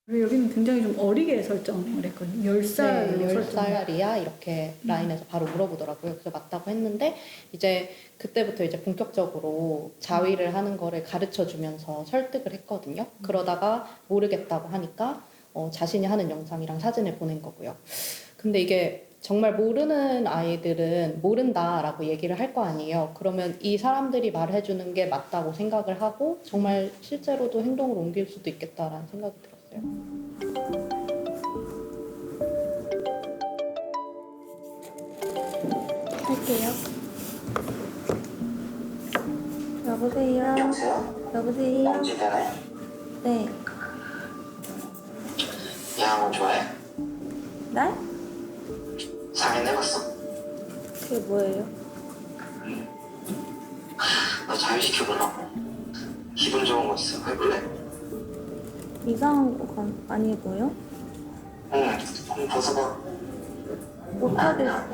여기는 굉장히 좀 어리게 설정을 했거든요. 10살로 네, 설정. 10살이야 이렇게 라인에서 바로 물어보더라고요. 그래서 맞다고 했는데 이제 그때부터 이제 본격적으로 자위를 하는 거를 가르쳐 주면서 설득을 했거든요. 그러다가 모르겠다고 하니까 자신이 하는 영상이랑 사진을 보낸 거고요. 근데 이게 정말 모르는 아이들은 모른다라고 얘기를 할 거 아니에요. 그러면 이 사람들이 말해주는 게 맞다고 생각을 하고 정말 실제로도 행동을 옮길 수도 있겠다라는 생각이 들었어요. 할게요. 여보세요? 여보세요? 언제 되나요? 네. 야구 좋아해? 날? 상의해봤어? 그게 뭐예요? 너 자유시켜보려고. 기분 좋은 거 있어. 해볼래? 이상한 거 아니고요? 응. 한번 벗어봐.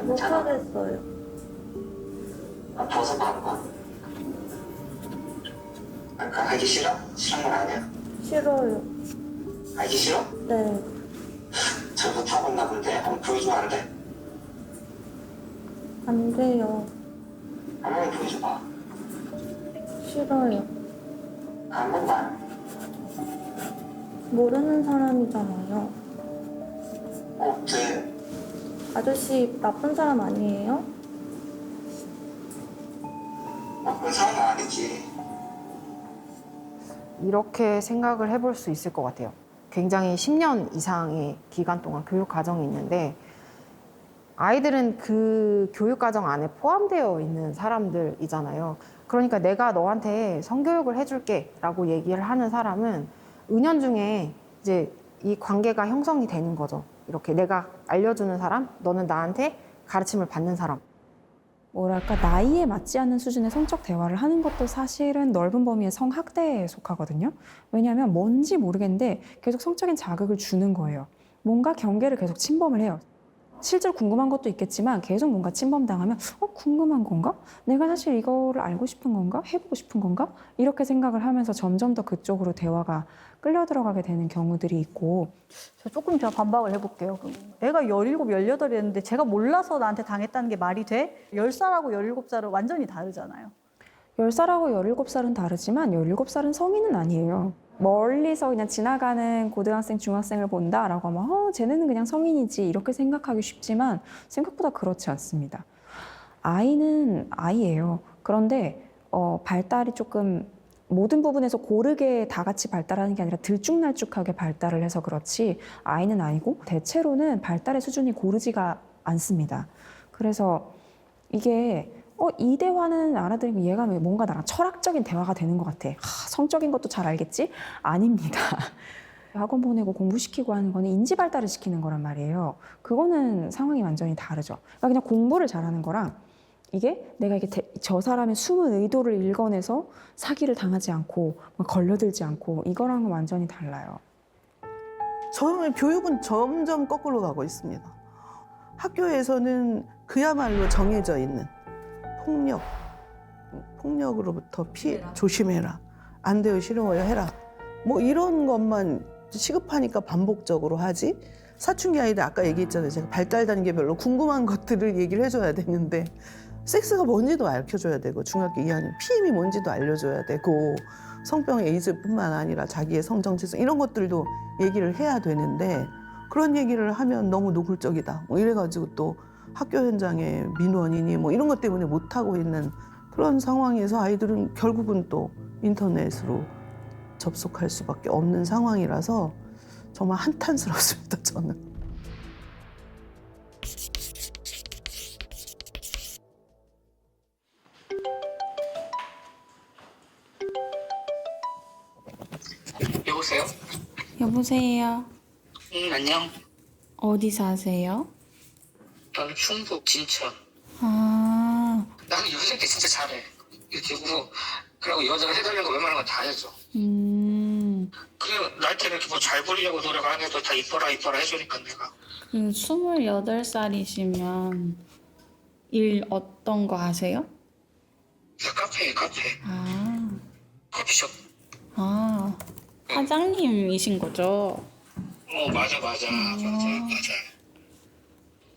못하겠어요. 벗어봐 한번. 그러니까 하기 싫어? 싫은 건 아니야. 싫어요. 하기 싫어? 네. 잘 못하고 있나 본데. 한번 보여주면 안 돼? 안 돼요. 한 번만 보여줘봐. 싫어요. 한 번만. 모르는 사람이잖아요. 어때? 아저씨 나쁜 사람 아니에요? 나쁜 사람은 아니지. 이렇게 생각을 해볼 수 있을 것 같아요. 굉장히 10년 이상의 기간 동안 교육 과정이 있는데 아이들은 그 교육 과정 안에 포함되어 있는 사람들이잖아요. 그러니까 내가 너한테 성교육을 해줄게 라고 얘기를 하는 사람은 은연중에 이제 이 관계가 형성이 되는 거죠. 이렇게 내가 알려주는 사람, 너는 나한테 가르침을 받는 사람. 뭐랄까 나이에 맞지 않는 수준의 성적 대화를 하는 것도 사실은 넓은 범위의 성학대에 속하거든요. 왜냐하면 뭔지 모르겠는데 계속 성적인 자극을 주는 거예요. 뭔가 경계를 계속 침범을 해요. 실제로 궁금한 것도 있겠지만 계속 뭔가 침범당하면 궁금한 건가? 내가 사실 이거를 알고 싶은 건가? 해보고 싶은 건가? 이렇게 생각을 하면서 점점 더 그쪽으로 대화가 끌려 들어가게 되는 경우들이 있고. 제가 반박을 해볼게요. 애가 17, 18이었는데 제가 몰라서 나한테 당했다는 게 말이 돼? 10살하고 17살은 완전히 다르잖아요. 10살하고 17살은 다르지만 17살은 성인은 아니에요. 멀리서 그냥 지나가는 고등학생, 중학생을 본다라고 하면 쟤네는 그냥 성인이지 이렇게 생각하기 쉽지만 생각보다 그렇지 않습니다. 아이는 아이예요. 그런데 발달이 조금 모든 부분에서 고르게 다 같이 발달하는 게 아니라 들쭉날쭉하게 발달을 해서 그렇지 아이는 아니고 대체로는 발달의 수준이 고르지가 않습니다. 그래서 이게 이 대화는 알아들으면 얘가 뭔가 나랑 철학적인 대화가 되는 것 같아. 성적인 것도 잘 알겠지? 아닙니다. 학원 보내고 공부시키고 하는 거는 인지 발달을 시키는 거란 말이에요. 그거는 상황이 완전히 다르죠. 그러니까 그냥 공부를 잘하는 거랑 이게 내가 저 사람의 숨은 의도를 읽어내서 사기를 당하지 않고 걸려들지 않고 이거랑은 완전히 달라요. 저는 교육은 점점 거꾸로 가고 있습니다. 학교에서는 그야말로 정해져 있는 폭력으로부터 조심해라. 안 돼요, 싫어요, 해라. 뭐 이런 것만 시급하니까 반복적으로 하지. 사춘기 아이들 아까 얘기했잖아요. 제가 발달 단계별로 궁금한 것들을 얘기를 해줘야 되는데 섹스가 뭔지도 알려줘야 되고 중학교 2학년 PM이 뭔지도 알려줘야 되고 성병 에이즈뿐만 아니라 자기의 성정체성 이런 것들도 얘기를 해야 되는데 그런 얘기를 하면 너무 노골적이다. 뭐 이래가지고 또 학교 현장에 민원이니 뭐 이런 것 때문에 못하고 있는 그런 상황에서 아이들은 결국은 또 인터넷으로 접속할 수밖에 없는 상황이라서 정말 한탄스럽습니다, 저는. 여보세요? 여보세요. 안녕. 어디 사세요? 나는 충북 진천. 아, 나는 여자한테 진짜 잘해. 유튜브로. 그리고 여자가 해달라는 거 웬만한 건 다 해줘. 그래 나한테는 이렇게 뭐 잘 부리려고 노력 안 해도 다 이뻐라 해주니까 내가. 28살이시면 일 어떤 거 하세요? 카페. 아, 커피숍. 아, 사장님이신 거죠? 맞아.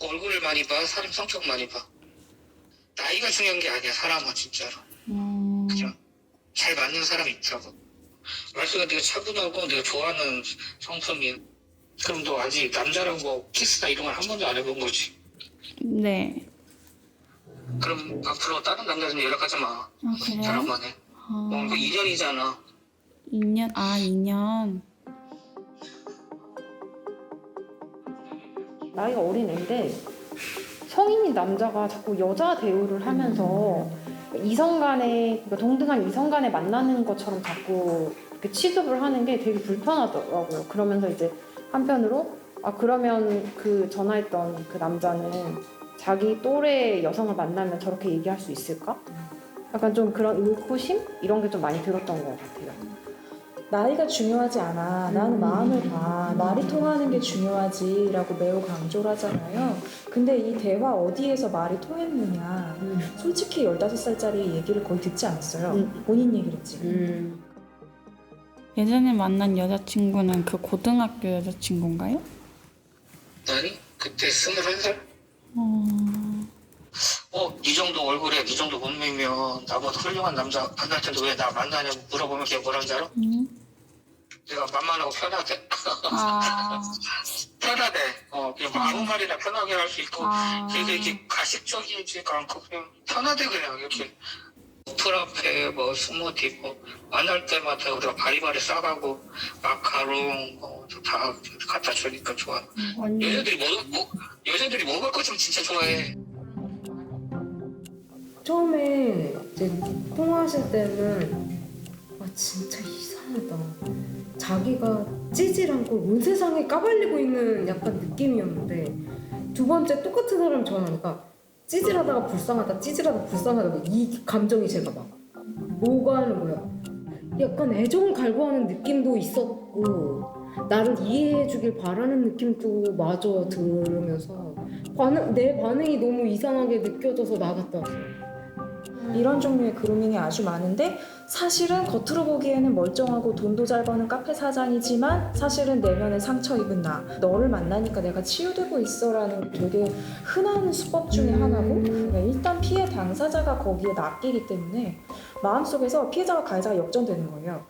얼굴을 많이 봐, 사람 성격 많이 봐. 나이가 중요한 게 아니야, 사람은 진짜로. 그죠? 잘 맞는 사람이 있다고. 말투가 내가 차분하고 내가 좋아하는 성품이야. 그럼 너 아직 남자랑 뭐 키스나 이런 걸 한 번도 안 해본 거지? 네. 그럼 앞으로 다른 남자들은 연락하지 마. 그래요? 나랑만 해. 이거 2년이잖아. 2년? 아, 2년. 나이가 어린 애인데 성인인 남자가 자꾸 여자 대우를 하면서 이성 간에 그러니까 동등한 이성 간에 만나는 것처럼 자꾸 이렇게 취급을 하는 게 되게 불편하더라고요. 그러면서 이제 한편으로 그러면 그 전화했던 그 남자는 자기 또래 여성을 만나면 저렇게 얘기할 수 있을까? 약간 좀 그런 의구심 이런 게 좀 많이 들었던 것 같아요. 나이가 중요하지 않아. 나는 마음을 봐. 말이 통하는 게 중요하지라고 매우 강조를 하잖아요. 근데 이 대화 어디에서 말이 통했느냐. 솔직히 15살짜리 얘기를 거의 듣지 않았어요. 본인 얘기를 했지. 예전에 만난 여자친구는 그 고등학교 여자친구인가요? 아니, 그때 21살? 네 정도 얼굴에 네 정도 몸매면 나보다 훌륭한 남자 만날 텐데 왜 나 만나냐고 물어보면 걔 뭐라는 줄 알아? 내가 만만하고 편하대. 편하대. 그냥 아무 말이나 편하게 할 수 있고 되게 이렇게 가식적이지가 않고 그냥 편하대 그냥 이렇게. 어플 앞에 뭐 스무디 뭐 만날 때마다 우리가 바리바리 싸가고 마카롱 다 갖다 주니까 좋아. 여자들이 먹을 거 좀 진짜 좋아해. 처음에 이제 통화하실 때는 진짜 이상하다. 자기가 찌질한 걸 온 세상에 까발리고 있는 약간 느낌이었는데 두 번째 똑같은 사람 전화하니까 찌질하다가 불쌍하다 이 감정이 제가 막 오가는 거야. 약간 애정을 갈구하는 느낌도 있었고 나를 이해해 주길 바라는 느낌도 마저 들으면서 내 반응이 너무 이상하게 느껴져서 나갔다 왔어요. 이런 종류의 그루밍이 아주 많은데 사실은 겉으로 보기에는 멀쩡하고 돈도 잘 버는 카페 사장이지만 사실은 내면에 상처 입은 나, 너를 만나니까 내가 치유되고 있어라는 되게 흔한 수법 중에 하나고, 일단 피해 당사자가 거기에 낚이기 때문에 마음속에서 피해자와 가해자가 역전되는 거예요.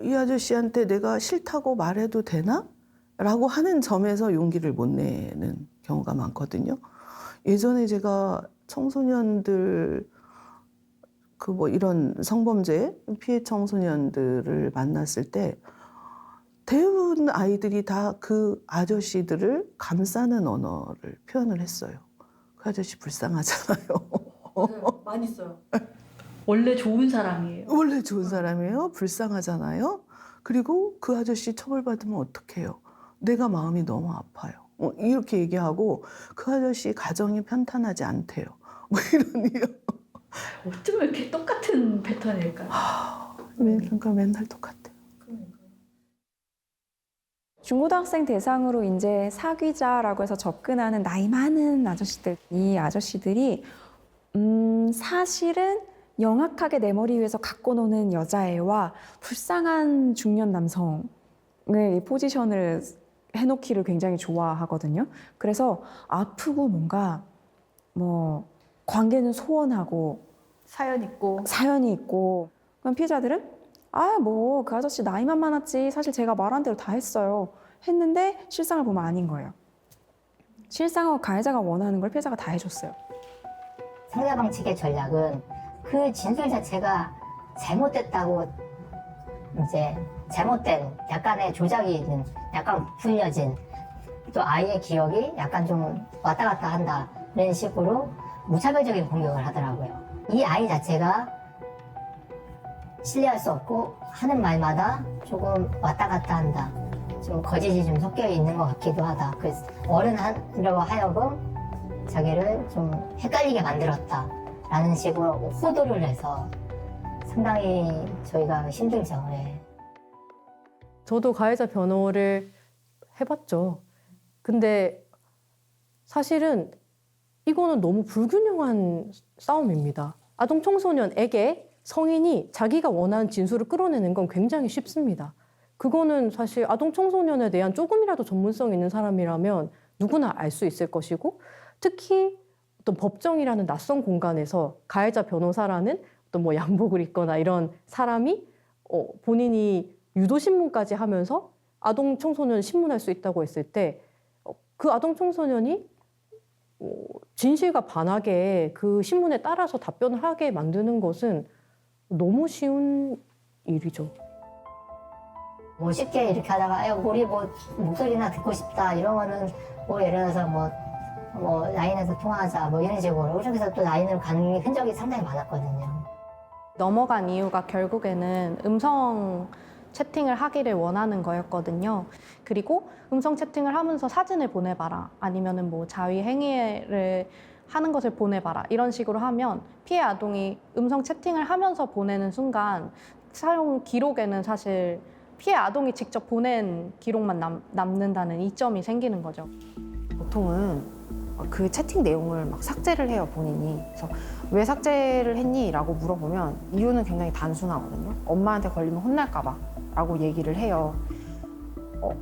이 아저씨한테 내가 싫다고 말해도 되나? 라고 하는 점에서 용기를 못 내는 경우가 많거든요. 예전에 제가 청소년들 이런 성범죄 피해 청소년들을 만났을 때 대부분 아이들이 다 그 아저씨들을 감싸는 언어를 표현을 했어요. 그 아저씨 불쌍하잖아요. 많이 써요. 원래 좋은 사람이에요. 원래 좋은 사람이에요. 불쌍하잖아요. 그리고 그 아저씨 처벌받으면 어떡해요? 내가 마음이 너무 아파요. 이렇게 얘기하고 그 아저씨 가정이 편탄하지 않대요. 이런 어쩜 이렇게 똑같은 패턴일까요? 그러니까 맨날 똑같아요. 중고등학생 대상으로 이제 사귀자라고 해서 접근하는 나이 많은 아저씨들, 이 아저씨들이 사실은 영악하게 내 머리 위에서 갖고 노는 여자애와 불쌍한 중년 남성의 이 포지션을 해놓기를 굉장히 좋아하거든요. 그래서 아프고 뭔가 관계는 소원하고 사연이 있고 그럼 피해자들은 그 아저씨 나이만 많았지 사실 제가 말한 대로 다 했어요 했는데 실상을 보면 아닌 거예요. 실상하고 가해자가 원하는 걸 피해자가 다 해줬어요. 상대방 측의 전략은 그 진술 자체가 잘못됐다고 이제 잘못된 약간의 조작이 있는 약간 불려진 또 아이의 기억이 약간 좀 왔다 갔다 한다는 식으로 무차별적인 공격을 하더라고요. 이 아이 자체가 신뢰할 수 없고 하는 말마다 조금 왔다 갔다 한다. 좀 거짓이 좀 섞여 있는 것 같기도 하다. 그래서 어른으로 하여금 자기를 좀 헷갈리게 만들었다라는 식으로 호도를 해서 상당히 저희가 힘들죠. 네. 저도 가해자 변호를 해봤죠. 근데 사실은 이거는 너무 불균형한 싸움입니다. 아동 청소년에게 성인이 자기가 원하는 진술을 끌어내는 건 굉장히 쉽습니다. 그거는 사실 아동 청소년에 대한 조금이라도 전문성 있는 사람이라면 누구나 알 수 있을 것이고 특히 어떤 법정이라는 낯선 공간에서 가해자 변호사라는 어떤 양복을 입거나 이런 사람이 본인이 유도신문까지 하면서 아동 청소년 신문할 수 있다고 했을 때 그 아동 청소년이 진실과 반하게 그 신문에 따라서 답변을 하게 만드는 것은 너무 쉬운 일이죠. 쉽게 이렇게 하다가 우리 목소리나 듣고 싶다 이러면은 예를 들어서 라인에서 통화하자 이런 식으로 이렇게 해서 또 라인으로 가는 흔적이 상당히 많았거든요. 넘어간 이유가 결국에는 음성 채팅을 하기를 원하는 거였거든요. 그리고 음성 채팅을 하면서 사진을 보내봐라. 아니면은 자위 행위를 하는 것을 보내봐라. 이런 식으로 하면 피해 아동이 음성 채팅을 하면서 보내는 순간 사용 기록에는 사실 피해 아동이 직접 보낸 기록만 남는다는 이점이 생기는 거죠. 보통은 그 채팅 내용을 막 삭제를 해요, 본인이. 그래서 왜 삭제를 했니? 라고 물어보면 이유는 굉장히 단순하거든요. 엄마한테 걸리면 혼날까 봐 라고 얘기를 해요.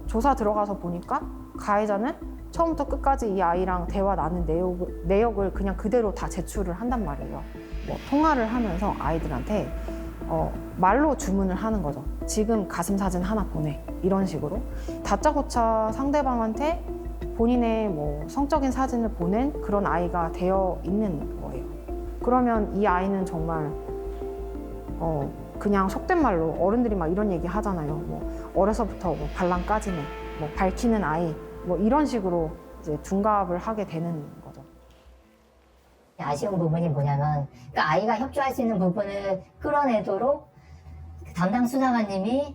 조사 들어가서 보니까 가해자는 처음부터 끝까지 이 아이랑 대화 나눈 내역을 그냥 그대로 다 제출을 한단 말이에요. 통화를 하면서 아이들한테 말로 주문을 하는 거죠. 지금 가슴 사진 하나 보내. 이런 식으로. 다짜고짜 상대방한테 본인의 성적인 사진을 보낸 그런 아이가 되어 있는 거예요. 그러면 이 아이는 정말 그냥 속된 말로 어른들이 막 이런 얘기 하잖아요. 어려서부터 반란 까지네, 밝히는 아이, 이런 식으로 이제 둔갑을 하게 되는 거죠. 아쉬운 부분이 뭐냐면 그러니까 아이가 협조할 수 있는 부분을 끌어내도록 담당 수사관님이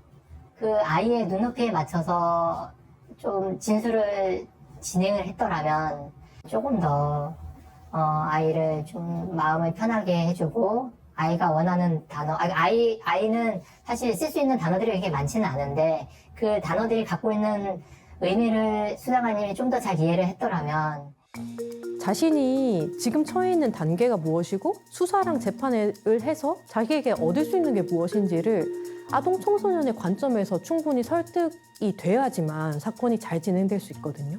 그 아이의 눈높이에 맞춰서 좀 진술을 진행을 했더라면 조금 더 아이를 좀 마음을 편하게 해주고 아이가 원하는 단어, 아이는 사실 쓸 수 있는 단어들이 그렇게 많지는 않은데 그 단어들이 갖고 있는 의미를 수사관님이 좀 더 잘 이해를 했더라면 자신이 지금 처해 있는 단계가 무엇이고 수사랑 재판을 해서 자기에게 얻을 수 있는 게 무엇인지를 아동 청소년의 관점에서 충분히 설득이 돼야지만 사건이 잘 진행될 수 있거든요.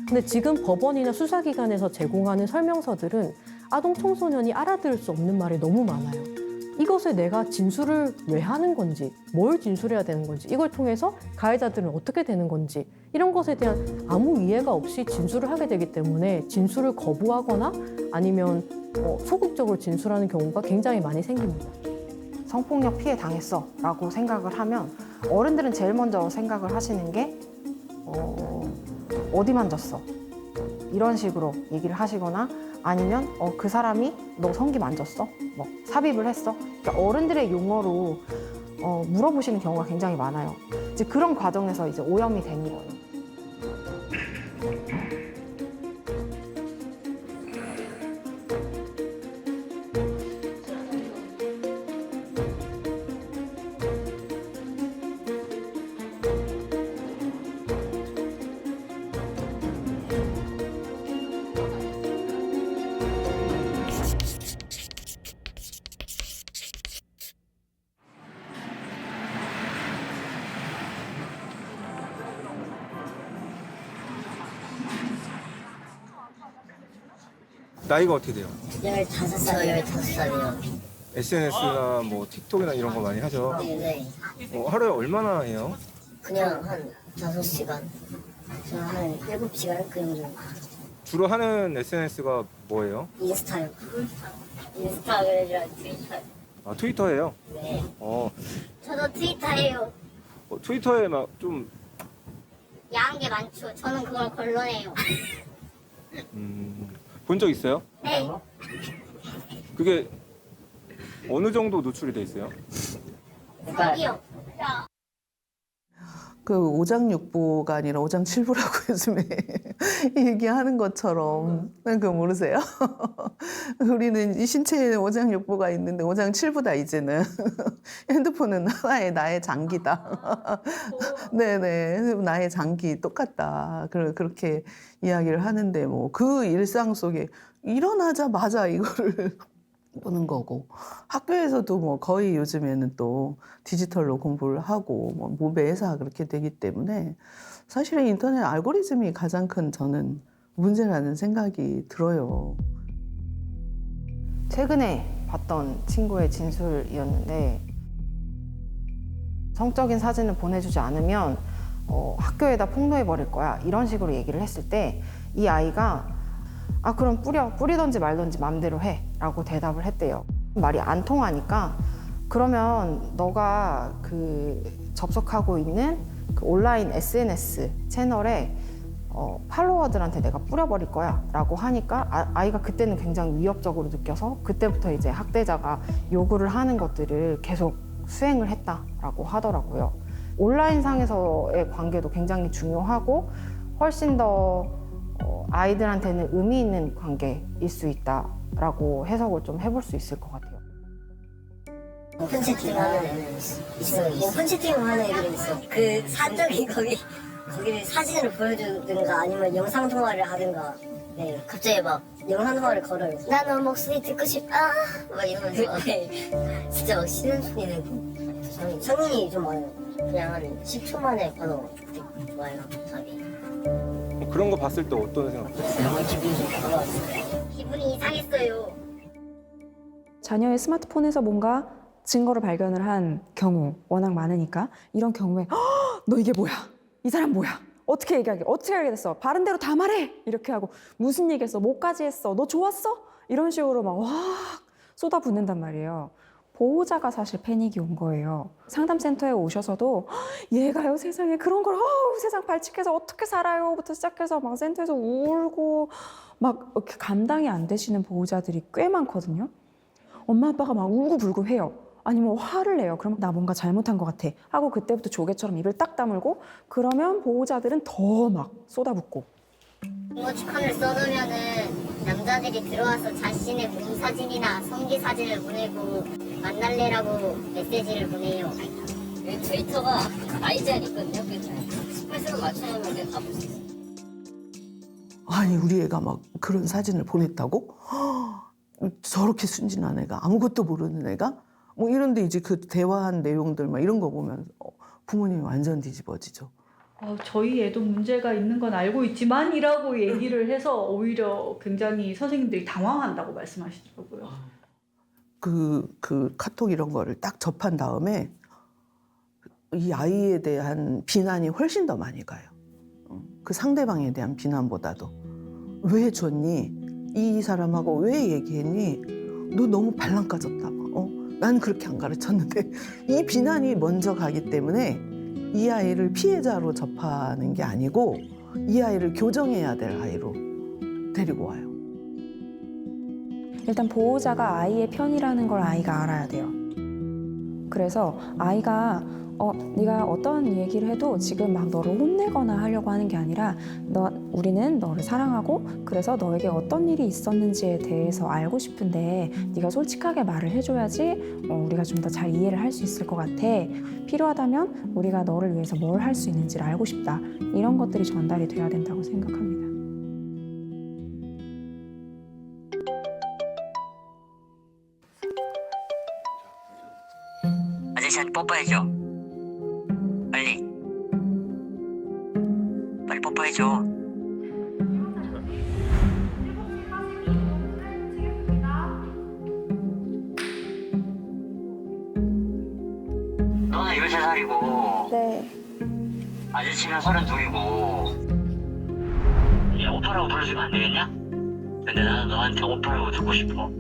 근데 지금 법원이나 수사기관에서 제공하는 설명서들은 아동 청소년이 알아들을 수 없는 말이 너무 많아요. 이것을 내가 진술을 왜 하는 건지, 뭘 진술해야 되는 건지, 이걸 통해서 가해자들은 어떻게 되는 건지 이런 것에 대한 아무 이해가 없이 진술을 하게 되기 때문에 진술을 거부하거나 아니면 소극적으로 진술하는 경우가 굉장히 많이 생깁니다. 성폭력 피해 당했어 라고 생각을 하면 어른들은 제일 먼저 생각을 하시는 게 어디 만졌어? 이런 식으로 얘기를 하시거나 아니면 그 사람이 너 성기 만졌어? 뭐 삽입을 했어? 그러니까 어른들의 용어로 물어보시는 경우가 굉장히 많아요. 이제 그런 과정에서 이제 오염이 되는 거예요. 나이가 어떻게 돼요? 15살, 15살이요. SNS나 뭐 틱톡이나 이런 거 많이 하죠? 네. 하루에 얼마나 해요? 그냥 한 5시간. 저는 한 7시간 그 정도. 주로 하는 SNS가 뭐예요? 인스타요. 인스타그램이랑 트위터. 아, 트위터예요? 네. 저도 트위터예요. 트위터에 막 좀 야한 게 많죠. 저는 그걸 걸러내요. 본 적 있어요? 네. 그게 어느 정도 노출이 돼 있어요? 여기요. 그 오장육부가 아니라 오장칠부라고 요즘에 얘기하는 것처럼 그거 모르세요? 우리는 이 신체에는 오장육부가 있는데 오장칠부다 이제는. 핸드폰은 하나의 나의 장기다. 네네, 나의 장기 똑같다. 그렇게 이야기를 하는데 뭐 그 일상 속에 일어나자마자 이거를 보는 거고 학교에서도 뭐 거의 요즘에는 또 디지털로 공부를 하고 뭐 매사 그렇게 되기 때문에 사실은 인터넷 알고리즘이 가장 큰 저는 문제라는 생각이 들어요. 최근에 봤던 친구의 진술이었는데 성적인 사진을 보내주지 않으면 학교에다 폭로해버릴 거야 이런 식으로 얘기를 했을 때 이 아이가 그럼 뿌리던지 말던지 맘대로 해 라고 대답을 했대요. 말이 안 통하니까 그러면 너가 그 접속하고 있는 그 온라인 SNS 채널에 팔로워들한테 내가 뿌려버릴 거야 라고 하니까 아이가 그때는 굉장히 위협적으로 느껴서 그때부터 이제 학대자가 요구를 하는 것들을 계속 수행을 했다라고 하더라고요. 온라인상에서의 관계도 굉장히 중요하고 훨씬 더 아이들한테는 의미 있는 관계일 수 있다라고 해석을 좀 해볼 수 있을 것 같아요. 오픈 채팅하는 애는 있어요. 오픈 채팅하는 애들은 있어. 그 사적인 거기를 사진으로 보여주든가 아니면 영상 통화를 하든가. 네, 갑자기 막 영상 통화를 걸어요. 나 너 목소리 듣고 싶다. 막 이러면서. 네. 진짜 막 쉬는 소리 내고. 성인이 좀 많아요. 그냥 한 10초 만에 바로 와요, 답이. 그런 거 봤을 때 어떤 생각 들어요? 기분이 이상했어요. 자녀의 스마트폰에서 뭔가 증거를 발견을 한 경우 워낙 많으니까 이런 경우에 너 이게 뭐야? 이 사람 뭐야? 어떻게 얘기하게? 어떻게 알게 됐어? 바른 대로 다 말해! 이렇게 하고 무슨 얘기했어? 뭐까지 했어? 너 좋았어? 이런 식으로 막 와 쏟아붓는단 말이에요. 보호자가 사실 패닉이 온 거예요. 상담센터에 오셔서도 얘가요 세상에 그런 걸 세상 발칙해서 어떻게 살아요?부터 시작해서 막 센터에서 울고 막 이렇게 감당이 안 되시는 보호자들이 꽤 많거든요. 엄마 아빠가 막 울고불고 해요. 아니면 화를 내요. 그럼 나 뭔가 잘못한 것 같아 하고 그때부터 조개처럼 입을 딱 다물고 그러면 보호자들은 더 막 쏟아붓고 이모티콘을 써놓으면은 남자들이 들어와서 자신의 몸 사진이나 성기 사진을 보내고 만날래라고 메시지를 보내요. 트위터가 나이 제한 있거든요. 18세로 맞춰놓으면 그냥 다 볼 수 있어요. 아니 우리 애가 막 그런 사진을 보냈다고? 저렇게 순진한 애가 아무것도 모르는 애가? 뭐 이런데 이제 그 대화한 내용들 막 이런 거 보면 부모님이 완전 뒤집어지죠. 저희 애도 문제가 있는 건 알고 있지만이라고 얘기를 해서 오히려 굉장히 선생님들이 당황한다고 말씀하시더라고요. 그 카톡 이런 거를 딱 접한 다음에 이 아이에 대한 비난이 훨씬 더 많이 가요. 그 상대방에 대한 비난보다도. 왜 줬니? 이 사람하고 왜 얘기했니? 너 너무 발랑 까졌다. 난 그렇게 안 가르쳤는데. 이 비난이 먼저 가기 때문에 이 아이를 피해자로 접하는 게 아니고 이 아이를 교정해야 될 아이로 데리고 와요. 일단 보호자가 아이의 편이라는 걸 아이가 알아야 돼요. 그래서 아이가 네가 어떤 얘기를 해도 지금 막 너를 혼내거나 하려고 하는 게 아니라 우리는 너를 사랑하고 그래서 너에게 어떤 일이 있었는지에 대해서 알고 싶은데 네가 솔직하게 말을 해줘야지 우리가 좀 더 잘 이해를 할 수 있을 것 같아. 필요하다면 우리가 너를 위해서 뭘 할 수 있는지를 알고 싶다. 이런 것들이 전달이 돼야 된다고 생각합니다. 아저씨한테 뽀뽀해줘. 빨리 뽀뽀해줘. 너는 13살이고 네. 아저씨는 32이고 오빠라고 불러주면 안 되겠냐? 근데 나는 너한테 오빠라고 듣고 싶어.